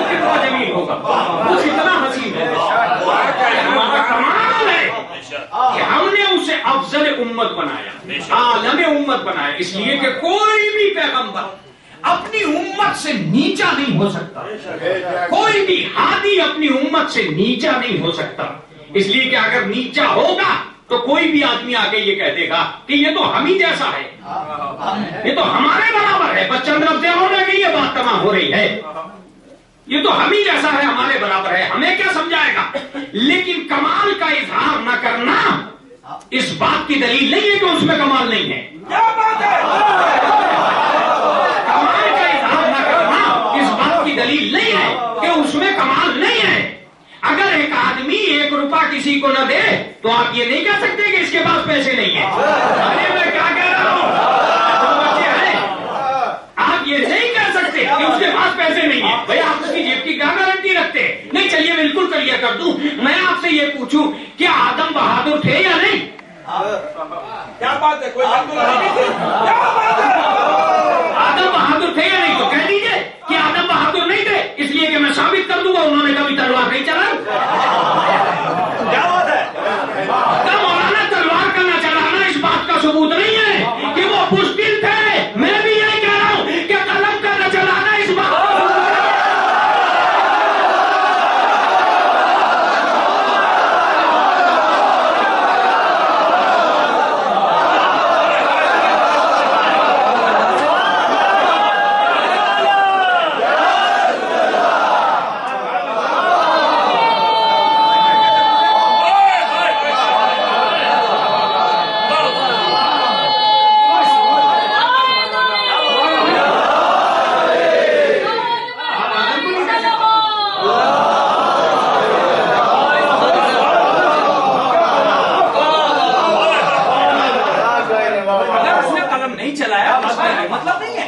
کتنا جمیل ہوگا، وہ کتنا حسین ہے. ہمارا کمال ہے کہ ہم نے اسے افضل امت بنایا، عالم امت بنایا. اس لیے کہ کوئی بھی پیغمبر اپنی امت سے نیچا نہیں ہو سکتا. کوئی بھی ہادی اپنی امت سے نیچا نہیں ہو سکتا. اس لیے کہ اگر نیچا ہوگا تو کوئی بھی آدمی آ کے یہ کہہ دے گا کہ یہ تو ہم ہی جیسا ہے، یہ تو ہمارے برابر ہے. بس چند لفظ ہونے کی یہ بات تمام ہو رہی ہے. یہ تو ہم ہی جیسا ہے، ہمارے برابر ہے، ہمیں کیا سمجھائے گا. لیکن کمال کا اظہار نہ کرنا اس بات کی دلیل نہیں ہے کہ اس میں کمال نہیں ہے. کمال کا اظہار نہ کرنا اس بات کی دلیل نہیں ہے کہ اس میں کمال نہیں ہے. اگر ایک آدمی 1 روپیہ کسی کو نہ دے تو آپ یہ نہیں کہہ سکتے کہ اس کے پاس پیسے نہیں ہیں. ارے میں کیا کہہ رہا ہوں، بچے ہیں، آپ یہ نہیں کہہ سکتے کہ اس کے پاس پیسے نہیں ہیں. بھائی آپ اس کی جیب کی کیا گارنٹی رکھتے؟ نہیں. چلیے بالکل کلیئر کر دوں. میں آپ سے یہ پوچھوں کیا آدم بہادر تھے یا نہیں؟ کیا بات ہے، کوئی آدم بہادر تھے یا نہیں؟ تو کہہ دیجیے کہ آدم بہادر نہیں تھے، اس لیے کہ میں ثابت کر دوں گا انہوں نے کبھی تلوار نہیں چلائی. کیا بات ہے؟ مولانا تلوار کا نہ چلانا اس بات کا ثبوت نہیں ہے کہ وہ بزدل تھے. میں بھی یہی کہہ رہا ہوں کہ قلم کا نہ چلانا اس بات کا ثبوت نہیں ہے. مطلب نہیں ہے،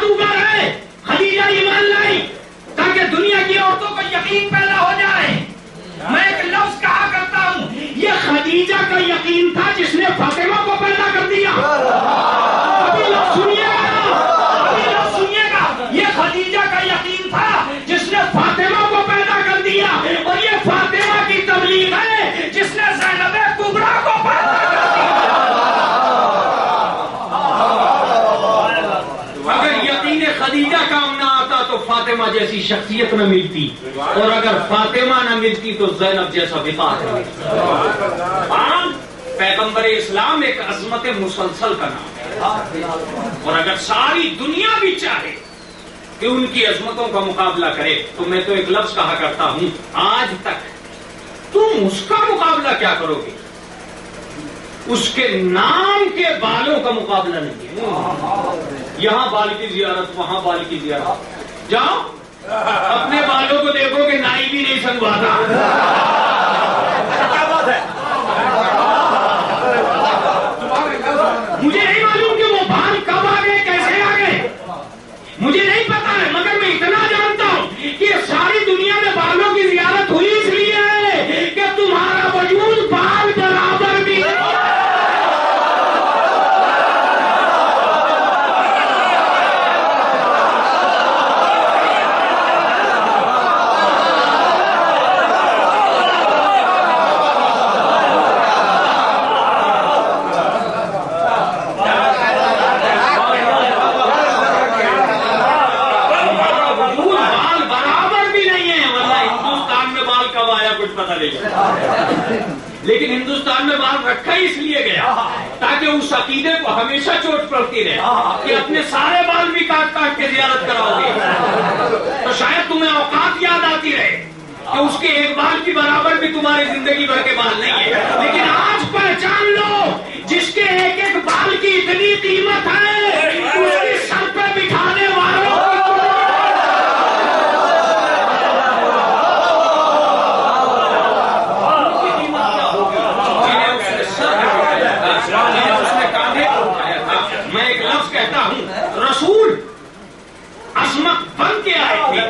جادوگر ہے. خدیجہ ایمان لائی تاکہ دنیا کی عورتوں کو یقین پیدا ہو جائے. میں ایک لفظ کہا کرتا ہوں، یہ خدیجہ کا یقین تھا جس نے فاطمہ کو پیدا کر دیا. ابھی لفظ سنیے گا، ابھی لفظ سنیے گا. یہ خدیجہ کا یقین تھا جس نے فاطمہ کو پیدا کر دیا، اور یہ فاطمہ کی تبلیغ ہے جس نے زینب کبریٰ کو پیدا کر دیا. اگر یقین خدیجہ کام نہ آتا تو فاطمہ جیسی شخصیت نہ ملتی، اور اگر فاطمہ نہ ملتی تو زینب جیسا وقار نہ ملتا. پیغمبر اسلام ایک عظمت مسلسل کا نام ہے، اور اگر ساری دنیا بھی چاہے کہ ان کی عظمتوں کا مقابلہ کرے تو میں تو ایک لفظ کہا کرتا ہوں، آج تک تم اس کا مقابلہ کیا کرو گے؟ اس کے نام کے بالوں کا مقابلہ نہیں ہے. یہاں بال کی زیارت، وہاں بال کی زیارت. جاؤ اپنے بالوں کو دیکھو کہ نائی بھی نہیں سنگواتا. کیا بات ہے؟ مجھے نہیں معلوم کہ وہ بال کب آ گئے، کیسے آ گئے، مجھے نہیں پتا ہے، مگر میں اتنا جانتا ہوں کہ ساری دنیا میں بالوں کی زیارت ہوئی اس لیے ہے کہ تمہارا وجود بال برابر بھی ہے. لیکن ہندوستان میں بال رکھا ہی اس لیے گیا تاکہ اس عقیدے کو ہمیشہ چوٹ پڑتی رہے کہ اپنے سارے بال بھی کاٹ کاٹ کے زیارت کراؤ گے. تو شاید تمہیں اوقات یاد آتی رہے کہ اس کے ایک بال کی برابر بھی تمہاری زندگی بھر کے بال نہیں ہے. لیکن آج پہچان لو، جس کے ایک ایک بال کی اتنی قیمت ہے، اس کی سر پہ بٹھانے والوں کی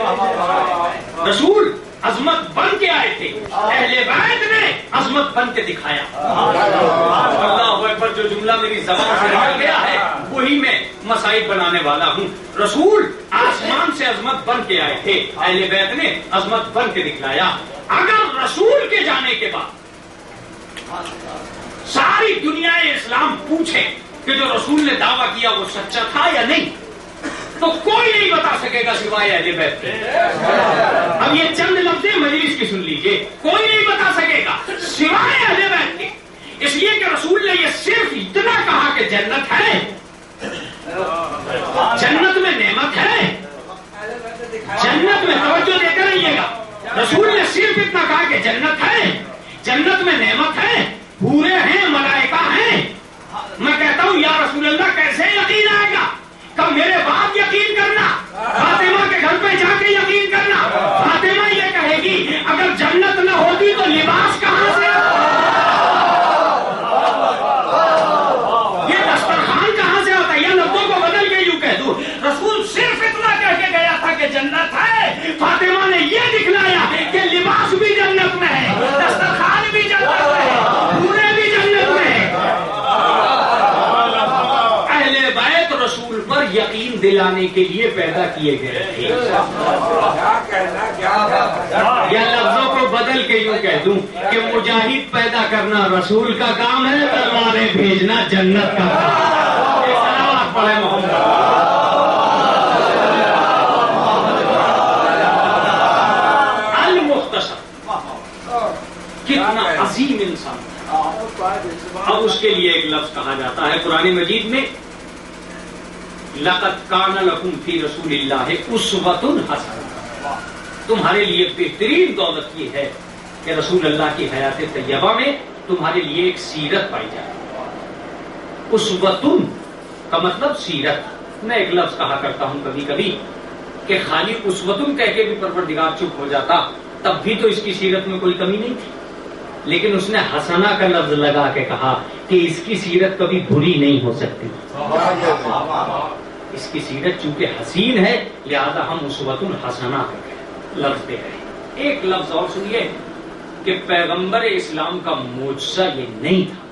رسول عظمت بن کے آئے تھے، اہل بیت نے عظمت بن کے دکھایا. اللہ اکبر. جو جملہ میری زبان سے نکل گیا ہے وہی میں مسائل بنانے والا ہوں. رسول آسمان سے عظمت بن کے آئے تھے، اہل بیت نے عظمت بن کے دکھلایا. اگر رسول کے جانے کے بعد ساری دنیا اسلام پوچھے کہ جو رسول نے دعویٰ کیا وہ سچا تھا یا نہیں، تو کوئی نہیں بتا سکے گا سوائے اہل بیت کے. اب یہ چند لفظ مجلس کی سن لیجئے، کوئی نہیں بتا سکے گا سوائے اہل بیت کے. اس لیے کہ رسول نے یہ صرف اتنا کہا کہ جنت ہے، جنت میں نعمت ہے، جنت میں توجہ دے کر رہیے گا. رسول نے صرف اتنا کہا کہ جنت ہے، جنت میں نعمت ہے، حوریں ہیں، ملائکہ ہیں. میں کہتا ہوں یا رسول اللہ کیسے یقین آئے گا؟ کب میرے بعد یقین کرنا، فاطمہ کے گھر پہ جا کے یقین کرنا. فاطمہ یہ کہے گی اگر جنت نہ ہوتی تو لباس کہاں سے، یہ دسترخوان کہاں سے ہوتا ہے؟ یہ لفظوں کو بدل کے یوں کہہ دوں، رسول صرف اتنا کہہ کے گیا تھا کہ جنت ہے. فاطمہ نے یہ دکھلایا کہ لباس بھی جنت میں ہے، دسترخوان بھی جنت میں ہے، پورے بھی جنت میں ہے. رسول پر یقین دلانے کے لیے پیدا کیے گئے تھے. یا لفظوں کو بدل کے یوں کہہ دوں کہ مجاہد پیدا کرنا رسول کا کام ہے، تلواریں بھیجنا جنت کا کام ہے. پڑھے محمد. المختصر کتنا عظیم انسان. اب اس کے لیے ایک لفظ کہا جاتا ہے قرآن مجید میں، لقد کان لکم فی رسول اللہ اسوۃ حسنہ. تمہارے لیے بہترین دولت یہ ہے کہ رسول اللہ کی حیات طیبہ میں تمہارے لیے ایک سیرت پائی جائے. اسوۃ کا مطلب سیرت. میں ایک لفظ کہا کرتا ہوں کبھی کبھی کہ خالی اسوۃ کہہ کے بھی پروردگار چپ ہو جاتا تب بھی تو اس کی سیرت میں کوئی کمی نہیں تھی، لیکن اس نے حسنہ کا لفظ لگا کے کہا کہ اس کی سیرت کبھی بری نہیں ہو سکتی. اس کی سیرت چونکہ حسین ہے لہذا ہم اسوۃ حسنہ کر رہے لفظ دے رہے ہیں. ایک لفظ اور سنیے کہ پیغمبر اسلام کا معجزہ یہ نہیں تھا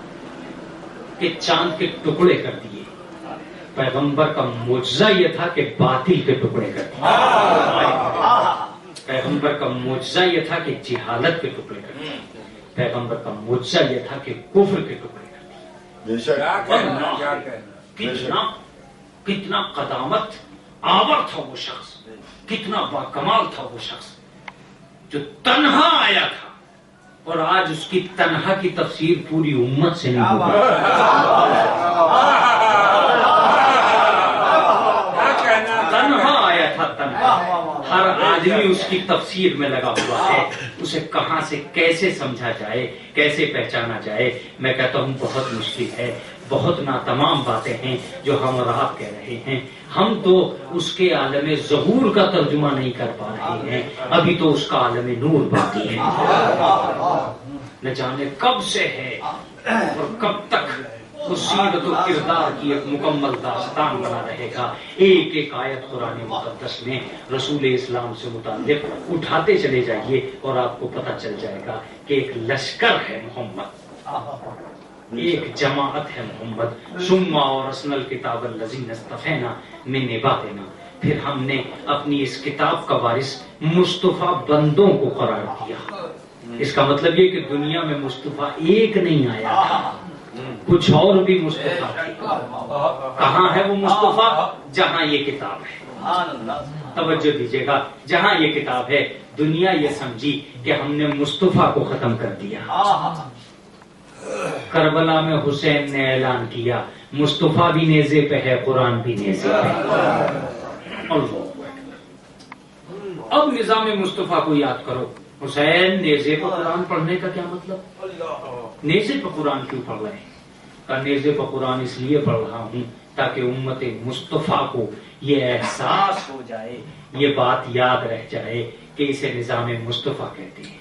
کہ چاند کے ٹکڑے کر دیے. پیغمبر کا معجزہ یہ تھا کہ باطل کے ٹکڑے کر دیے. پیغمبر کا معجزہ یہ تھا کہ جہالت کے ٹکڑے کر دیے. پیغمبر کا معجزہ یہ تھا کہ کفر کے ٹکڑے کر دیے. کتنا قدامت آور تھا وہ شخص, کتنا باکمال تھا وہ شخص جو تنہا آیا تھا, اور آج اس کی تنہا کی تفسیر پوری امت سے نہیں ہو پائی. تنہا آیا تھا, تنہا. ہر آدمی اس کی تفسیر میں لگا ہوا ہے. اسے کہاں سے کیسے سمجھا جائے, کیسے پہچانا جائے. میں کہتا ہوں بہت مشکل ہے. بہت ناتمام باتیں ہیں جو ہم اور آپ کہہ رہے ہیں. ہم تو اس کے عالم ظہور کا ترجمہ نہیں کر پا رہے ہیں. ابھی تو اس کا عالم نور باقی ہے. نہ جانے کب سے ہے اور کب تک اس سیرت و کردار کی ایک مکمل داستان بنا رہے گا. ایک ایک آیت قرآن مقدس میں رسول اسلام سے متعلق اٹھاتے چلے جائیے اور آپ کو پتہ چل جائے گا کہ ایک لشکر ہے محمد, ایک جماعت ہے محمد. ثم اورثنا الکتاب الذین اصطفینا من عبادنا. پھر ہم نے اپنی اس کتاب کا وارث مصطفیٰ بندوں کو قرار دیا. اس کا مطلب یہ کہ دنیا میں مصطفیٰ ایک نہیں آیا تھا, کچھ اور بھی مصطفیٰ تھے. کہاں ہے وہ مصطفیٰ؟ جہاں یہ کتاب ہے. توجہ دیجیے گا, جہاں یہ کتاب ہے دنیا یہ سمجھی کہ ہم نے مصطفیٰ کو ختم کر دیا. کربلا میں حسین نے اعلان کیا مصطفیٰ بھی نیزے پہ ہے, قرآن بھی نیزے پہ. اب نظام مصطفیٰ کو یاد کرو. حسین نیزے پہ قرآن پڑھنے کا کیا مطلب؟ نیزے پہ قرآن کیوں پڑھ رہے ہیں؟ کہ نیزے پہ قرآن اس لیے پڑھ رہا ہوں تاکہ امت مصطفیٰ کو یہ احساس ہو جائے, یہ بات یاد رہ جائے کہ اسے نظام مصطفیٰ کہتے ہیں.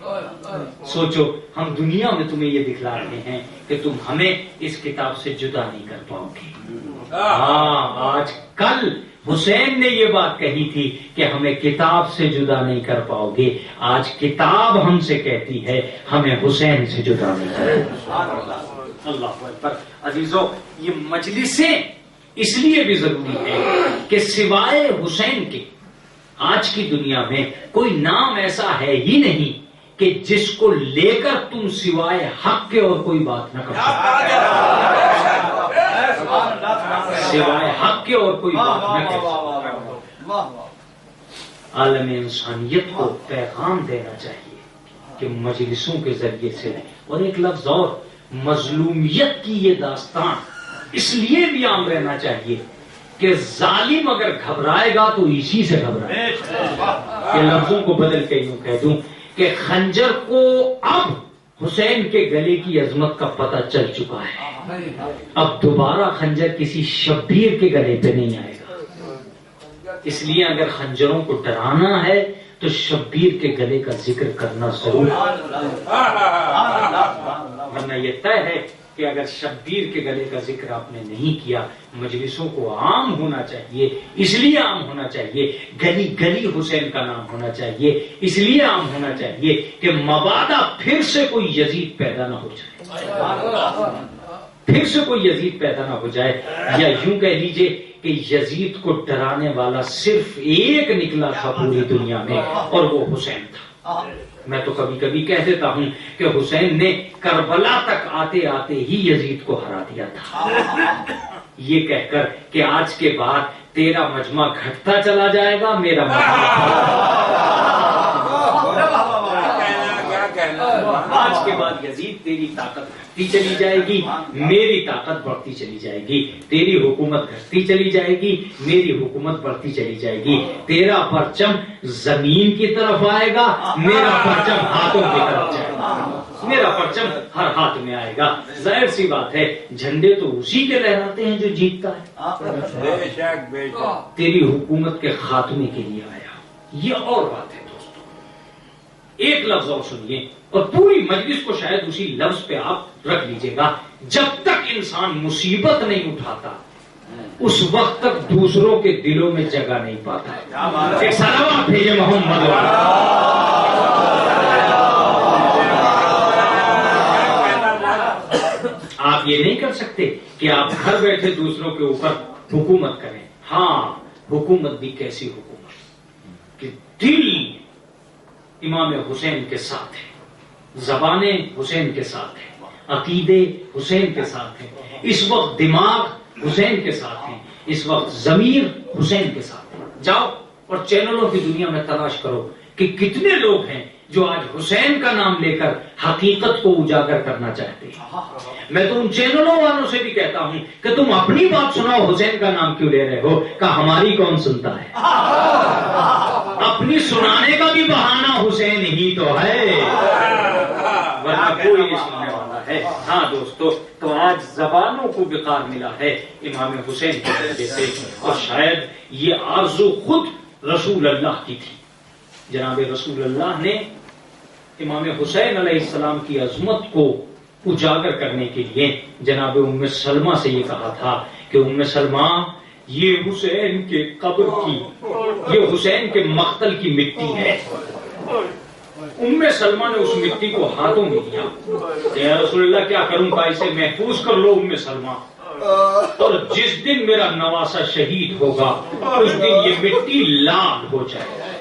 سوچو ہم دنیا میں تمہیں یہ دکھلا رہے ہیں کہ تم ہمیں اس کتاب سے جدا نہیں کر پاؤ گے. ہاں, آج کل حسین نے یہ بات کہی تھی کہ ہمیں کتاب سے جدا نہیں کر پاؤ گے. آج کتاب ہم سے کہتی ہے ہمیں حسین سے جدا نہیں کر. اللہ اکبر. عزیزو, یہ مجلسیں اس لیے بھی ضروری ہے کہ سوائے حسین کے آج کی دنیا میں کوئی نام ایسا ہے ہی نہیں کہ جس کو لے کر تم سوائے حق کے اور کوئی بات نہ کر سکتے. سوائے حق کے اور کوئی بات نہ کر سکتے. عالم انسانیت کو پیغام دینا چاہیے کہ مجلسوں کے ذریعے سے. اور ایک لفظ اور, مظلومیت کی یہ داستان اس لیے بھی عام رہنا چاہیے کہ ظالم اگر گھبرائے گا تو اسی سے گھبرائے. کہ لفظوں کو بدل کے یوں کہہ دوں کہ خنجر کو اب حسین کے گلے کی عظمت کا پتہ چل چکا ہے. اب دوبارہ خنجر کسی شبیر کے گلے پہ نہیں آئے گا. اس لیے اگر خنجروں کو ڈرانا ہے تو شبیر کے گلے کا ذکر کرنا ضرور ہے. ورنہ یہ طے ہے کہ اگر شبیر کے گلے کا ذکر آپ نے نہیں کیا. مجلسوں کو عام ہونا چاہیے, اس لیے عام ہونا چاہیے, گلی گلی حسین کا نام ہونا چاہیے, اس لیے عام ہونا چاہیے کہ مبادا پھر سے کوئی یزید پیدا نہ ہو جائے. پھر سے کوئی یزید پیدا نہ ہو جائے. یا یوں کہہ لیجئے کہ یزید کو ڈرانے والا صرف ایک نکلا تھا پوری دنیا میں, اور وہ حسین تھا. میں تو کبھی کبھی کہہ دیتا ہوں کہ حسین نے کربلا تک آتے آتے ہی یزید کو ہرا دیا تھا. یہ کہہ کر کہ آج کے بعد تیرا مجمع گھٹتا چلا جائے گا, میرا آج کے بعد یزید تیری طاقت گھٹتی چلی جائے گی, میری طاقت بڑھتی چلی جائے گی. تیری حکومت گھٹتی چلی جائے گی, میری حکومت بڑھتی چلی جائے گی. تیرا پرچم زمین کی طرف آئے گا, میرا پرچم ہاتھوں کی طرف جائے گا. میرا پرچم ہر ہاتھ میں آئے گا. ظاہر سی بات ہے جھنڈے تو اسی کے لہراتے ہیں جو جیتتا ہے. تیری حکومت کے خاتمے کے لیے آیا. یہ اور بات ہے دوستو. ایک لفظ اور سنیے اور پوری مجلس کو شاید اسی لفظ پہ آپ رکھ لیجئے گا. جب تک انسان مصیبت نہیں اٹھاتا اس وقت تک دوسروں کے دلوں میں جگہ نہیں پاتا. ایک سلام بھیجے محمد. آپ یہ نہیں کر سکتے کہ آپ گھر بیٹھے دوسروں کے اوپر حکومت کریں. ہاں حکومت بھی کیسی حکومت کہ دل امام حسین کے ساتھ ہے, زبانیں حسین کے ساتھ ہیں, عقیدے حسین کے ساتھ ہیں, اس وقت دماغ حسین کے ساتھ ہیں, اس وقت ضمیر حسین کے ساتھ ہیں. جاؤ اور چینلوں کی دنیا میں تلاش کرو کہ کتنے لوگ ہیں جو آج حسین کا نام لے کر حقیقت کو اجاگر کرنا چاہتے ہیں. میں تو ان چینلوں والوں سے بھی کہتا ہوں کہ تم اپنی بات سناؤ, حسین کا نام کیوں لے رہے ہو؟ کہ ہماری کون سنتا ہے؟ اپنی سنانے کا بھی بہانہ حسین ہی تو ہے, ورنہ کوئی نہیں سننے والا ہے. ہاں دوستو, تو آج زبانوں کو وقار ملا ہے امام حسین کی وجہ سے, اور شاید یہ آرزو خود رسول اللہ کی تھی. جناب رسول اللہ نے امام حسین علیہ السلام کی عظمت کو اجاگر کرنے کے لیے جناب ام سلمہ سے یہ کہا تھا کہ ام سلمہ, یہ حسین کے قبر کی, یہ حسین کے مقتل کی مٹی ہے. ام سلمہ نے اس مٹی کو ہاتھوں میں لیا کہ یا رسول اللہ کیا کروں, کا اسے محفوظ کر لو ام سلمہ, اور جس دن میرا نواسا شہید ہوگا اس دن یہ مٹی لال ہو جائے.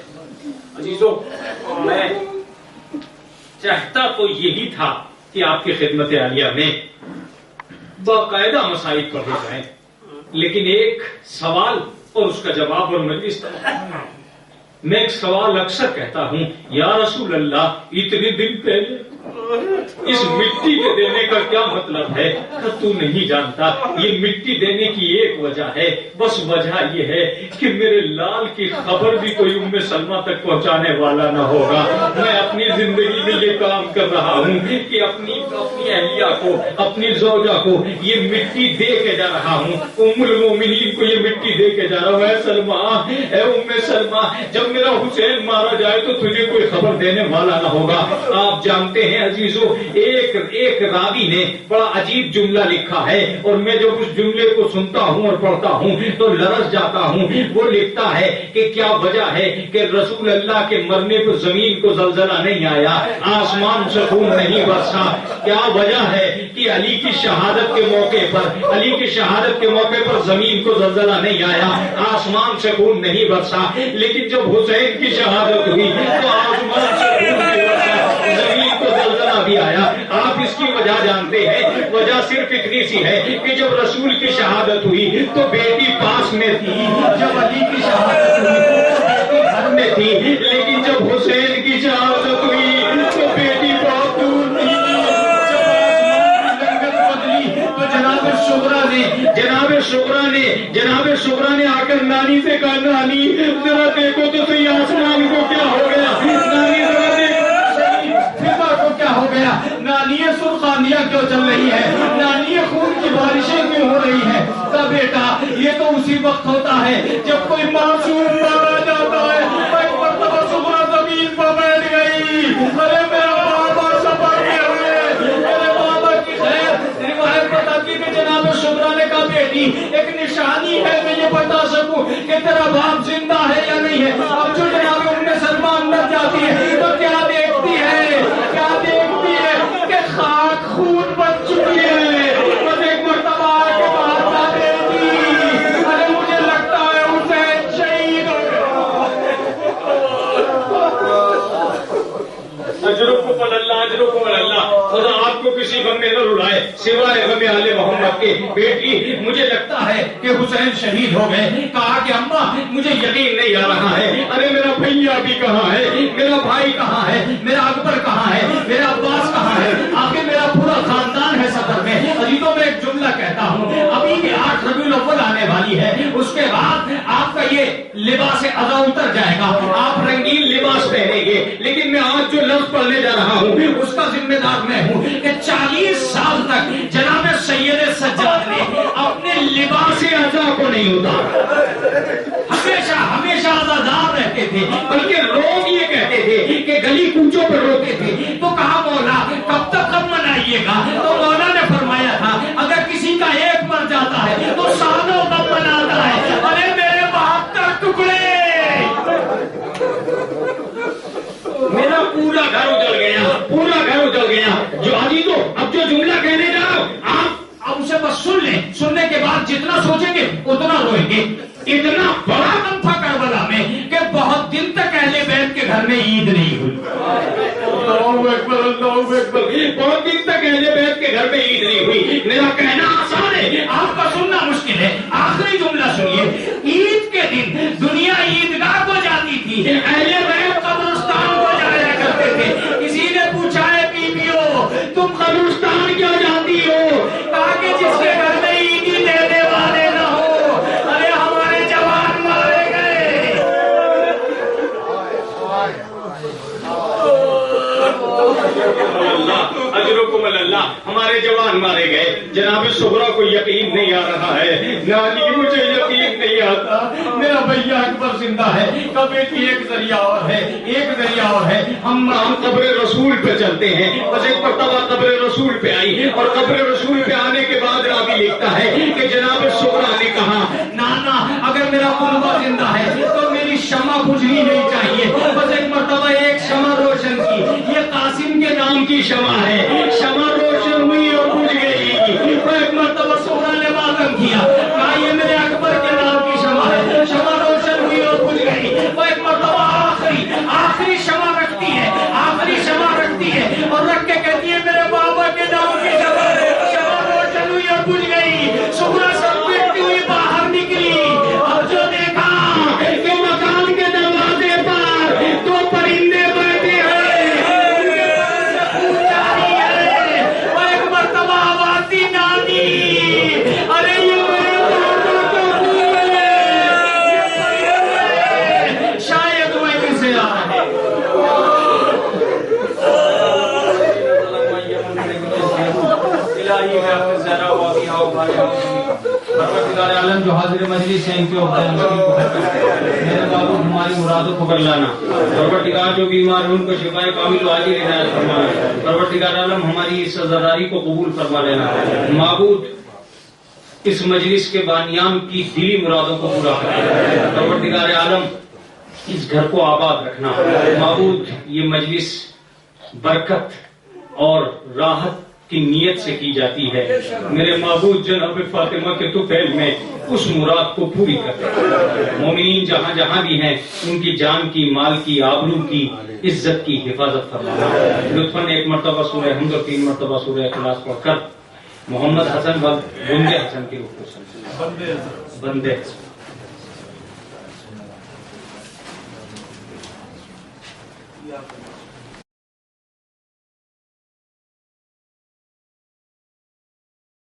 عزیزو, میں چاہتا تو یہی تھا کہ آپ کی خدمت عالیہ میں باقاعدہ مسائل پڑھے جائیں, لیکن ایک سوال اور اس کا جواب اور مجلس. میں ایک سوال اکثر کہتا ہوں, یا رسول اللہ اتنے دن پہلے اس مٹی کے دینے کا کیا مطلب ہے؟ کہ تو نہیں جانتا, یہ مٹی دینے کی ایک وجہ ہے, بس وجہ یہ ہے کہ میرے لال کی خبر بھی کوئی ام سلمہ تک پہنچانے والا نہ ہوگا. میں اپنی زندگی میں یہ کام کر رہا ہوں کہ اپنی اہلیہ کو, اپنی زوجہ کو یہ مٹی دے کے جا رہا ہوں, ام المومنین کو یہ مٹی دے کے جا رہا ہوں. اے سلمہ, اے ام سلمہ, جب میرا حسین مارا جائے تو تجھے کوئی خبر دینے والا نہ ہوگا. آپ جانتے ہیں عزیزو, ایک راوی نے بڑا عجیب جملہ لکھا ہے, اور میں جب اس جملے کو سنتا ہوں اور پڑھتا ہوں تو لرز جاتا ہوں. وہ لکھتا ہے کہ کیا وجہ ہے کہ رسول اللہ کے مرنے پر زمین کو زلزلہ نہیں آیا, آسمان سے خون نہیں برسا. کیا وجہ ہے کہ علی کی شہادت کے موقع پر, علی کی شہادت کے موقع پر زمین کو زلزلہ نہیں آیا, آسمان سے خون نہیں برسا, لیکن جب حسین کی شہادت ہوئی تو آسمان سے خون نہیں برسا, زمین کو زلزلہ بھی آیا. آپ اس کی وجہ جانتے ہیں, وجہ صرف اتنی سی ہے کہ جب رسول کی شہادت ہوئی تو بیٹی پاس میں تھی, جب علی کی شہادت ہوئی تو بیٹی گھر میں تھی, لیکن جب حسین کی شہادت ہوئی تو بیٹی بہت دور تھی. جناب شغرا نے آ کر نانی سے کہا, نانی ذرا دیکھو تو صحیح آسمان کو کیا ہو گیا, نانی ذرا دیکھو فضا کو کیا ہو گیا, نانی سرخانیاں کیوں چل رہی ہے, نانی خون کی بارشیں کیوں ہو رہی ہے. تو بیٹا یہ تو اسی وقت ہوتا ہے جب کوئی معصوم مارا جاتا ہے. ایک مرتبہ شغرا زمین پر بیٹھ گئی, ارے میرا بابا سفر میں ہوئے, میرے بابا کی خیر. روایت بتاتی کہ جناب شغرا نے کہا, بیٹی ایک نشانی ہے میں یہ بتا سکوں کہ تیرا باپ زندہ ہے یا نہیں ہے. اب جو جناب ام سلمہ اندر جاتی ہے تو کیا دیکھتی ہے, کیا دیکھتی ہے کہ خاک خون بن چکی ہے. بس ایک مرتبہ کے بعد نہ دیکھتی, ارے مجھے لگتا ہے حسین شہید ہو گیا. اجرکم اللہ, اجرکم اللہ. خدا آپ کو کسی غم میں نہ رلائے سوائے غم آل محمد کے. بیٹی مجھے لگتا ہے کہ حسین شہید ہو گئے. کہا کہ اماں مجھے یقین نہیں آ رہا ہے, ارے میرا بھیا بھی کہاں ہے, میرا بھائی کہاں ہے, میرا اکبر کہاں ہے, میرا عباس کہاں ہے, آخر میرا پورا خاندان ہے سفر میں. عزیزوں میں ایک جملہ کہتا ہوں, ابھی بھی 8 ربیع الاول آنے والی ہے, اس کے بعد آپ کا یہ لباس ادا اتر جائے گا, آپ رنگین لباس پہنیں گے. لیکن میں آج جو لفظ پڑھنے جا رہا ہوں اس کا ذمہ دار میں ہوں کہ 40 سال تک جناب سید سجاد نے اپنے لباس ادا کو نہیں اتارا. ہمیشہ آزادار رہتے تھے, بلکہ لوگ یہ کہتے تھے کہ گلی کوچوں پر روتے تھے. تو کہا مولا کب تک کب منائیے گا, تو مولا نے فرمایا تھا اگر کسی کا ایک مر جاتا ہے تو سالوں کا روئیں گے. اتنا بڑا غم تھا کربلا میں کہ بہت دن تک اہل بیت کے گھر میں عید نہیں ہوئی. اللہ اکبر اللہ اکبر. بہت دن تک اہل بیت کے گھر میں عید نہیں ہوئی. میرا کہنا آسان ہے, آپ کا سننا مشکل ہے. آخری جملہ سنیے. عید کے دن دنیا عیدگاہ کو جاتی تھی, اہل بیت قبرستان کو جایا کرتے تھے. کسی نے پوچھا ہے بیویوں تم قبرستان کیوں جاتی ہو؟ کہا کہ جس کے گھر میں عیدی دینے والے نہ ہو. ارے ہمارے جوان مارے گئے. اجرکم اللہ, ہمارے جوان مارے گئے. جناب صغرا کو یقین نہیں آ رہا ہے. نانی مجھے یقین نہیں آتا. میرا بھیا اکبر زندہ ہے. کا بیٹی ایک ذریعہ اور ہے, ایک ذریعہ اور ہے. ہم قبر رسول پہ چلتے ہیں. بس ایک مرتبہ قبر رسول پہ آئی, اور قبر رسول پہ آنے کے بعد راوی لکھتا ہے کہ جناب صغرا نے کہا نانا اگر میرا کنبہ زندہ ہے تو میری شمع بجھنی نہیں چاہیے. بس ایک مرتبہ ایک شمع روشن کی. یہ قاسم کے نام کی شمع ہے. شمع روشن ہوئی اور بجھ گئی. تو ایک مرتبہ صغرا نے ماتم کیا, کہا یہ میرے اکبر کے نام کی شمع ہے. شمع روشن ہوئی اور بجھ گئی. تو ایک مرتبہ آخری شمع رکھتی ہے, آخری شمع رکھتی ہے, اور رکھ کے کہتی ہے میرے بابا کے نام کی شمع ہے. شمع روشن ہوئی اور بجھ گئی. صغرا سب پیٹتی ہوئی باہر نکلی, اور جو دیکھا کہ مکان کے دروازے پر دو پرندے بیٹھے ہیں, اور ایک مرتبہ آواز دی نانی ارے یہ میرے بابا کا پھول ہے, شاید وہیں سے آ رہے. پروردگار عالم جو حاضر مجلس ہیں ان کے عہدے میرے بابو ہماری مرادوں کو کر لانا. پروردگار جو بیمار ہیں ان کو شفائے کامل و عاجل عنایت فرمانا. پروردگار عالم ہماری اس عزاداری کو قبول فرما لینا. معبود اس مجلس کے بانیان کی دلی مرادوں کو پورا کرنا. پروردگار عالم اس گھر کو آباد رکھنا. معبود یہ مجلس برکت اور راحت کی نیت سے کی جاتی ہے. میرے معبود جناب فاطمہ کے طفیل میں اس مراد کو پوری کر. مومنین جہاں جہاں بھی ہیں ان کی جان کی, مال کی, آبرو کی, عزت کی حفاظت فرمانا. لطفاً ایک مرتبہ سورہ حمد اور 3 مرتبہ سورہ اخلاص پڑھ کر محمد حسن و بندے حسن کی رخ بندے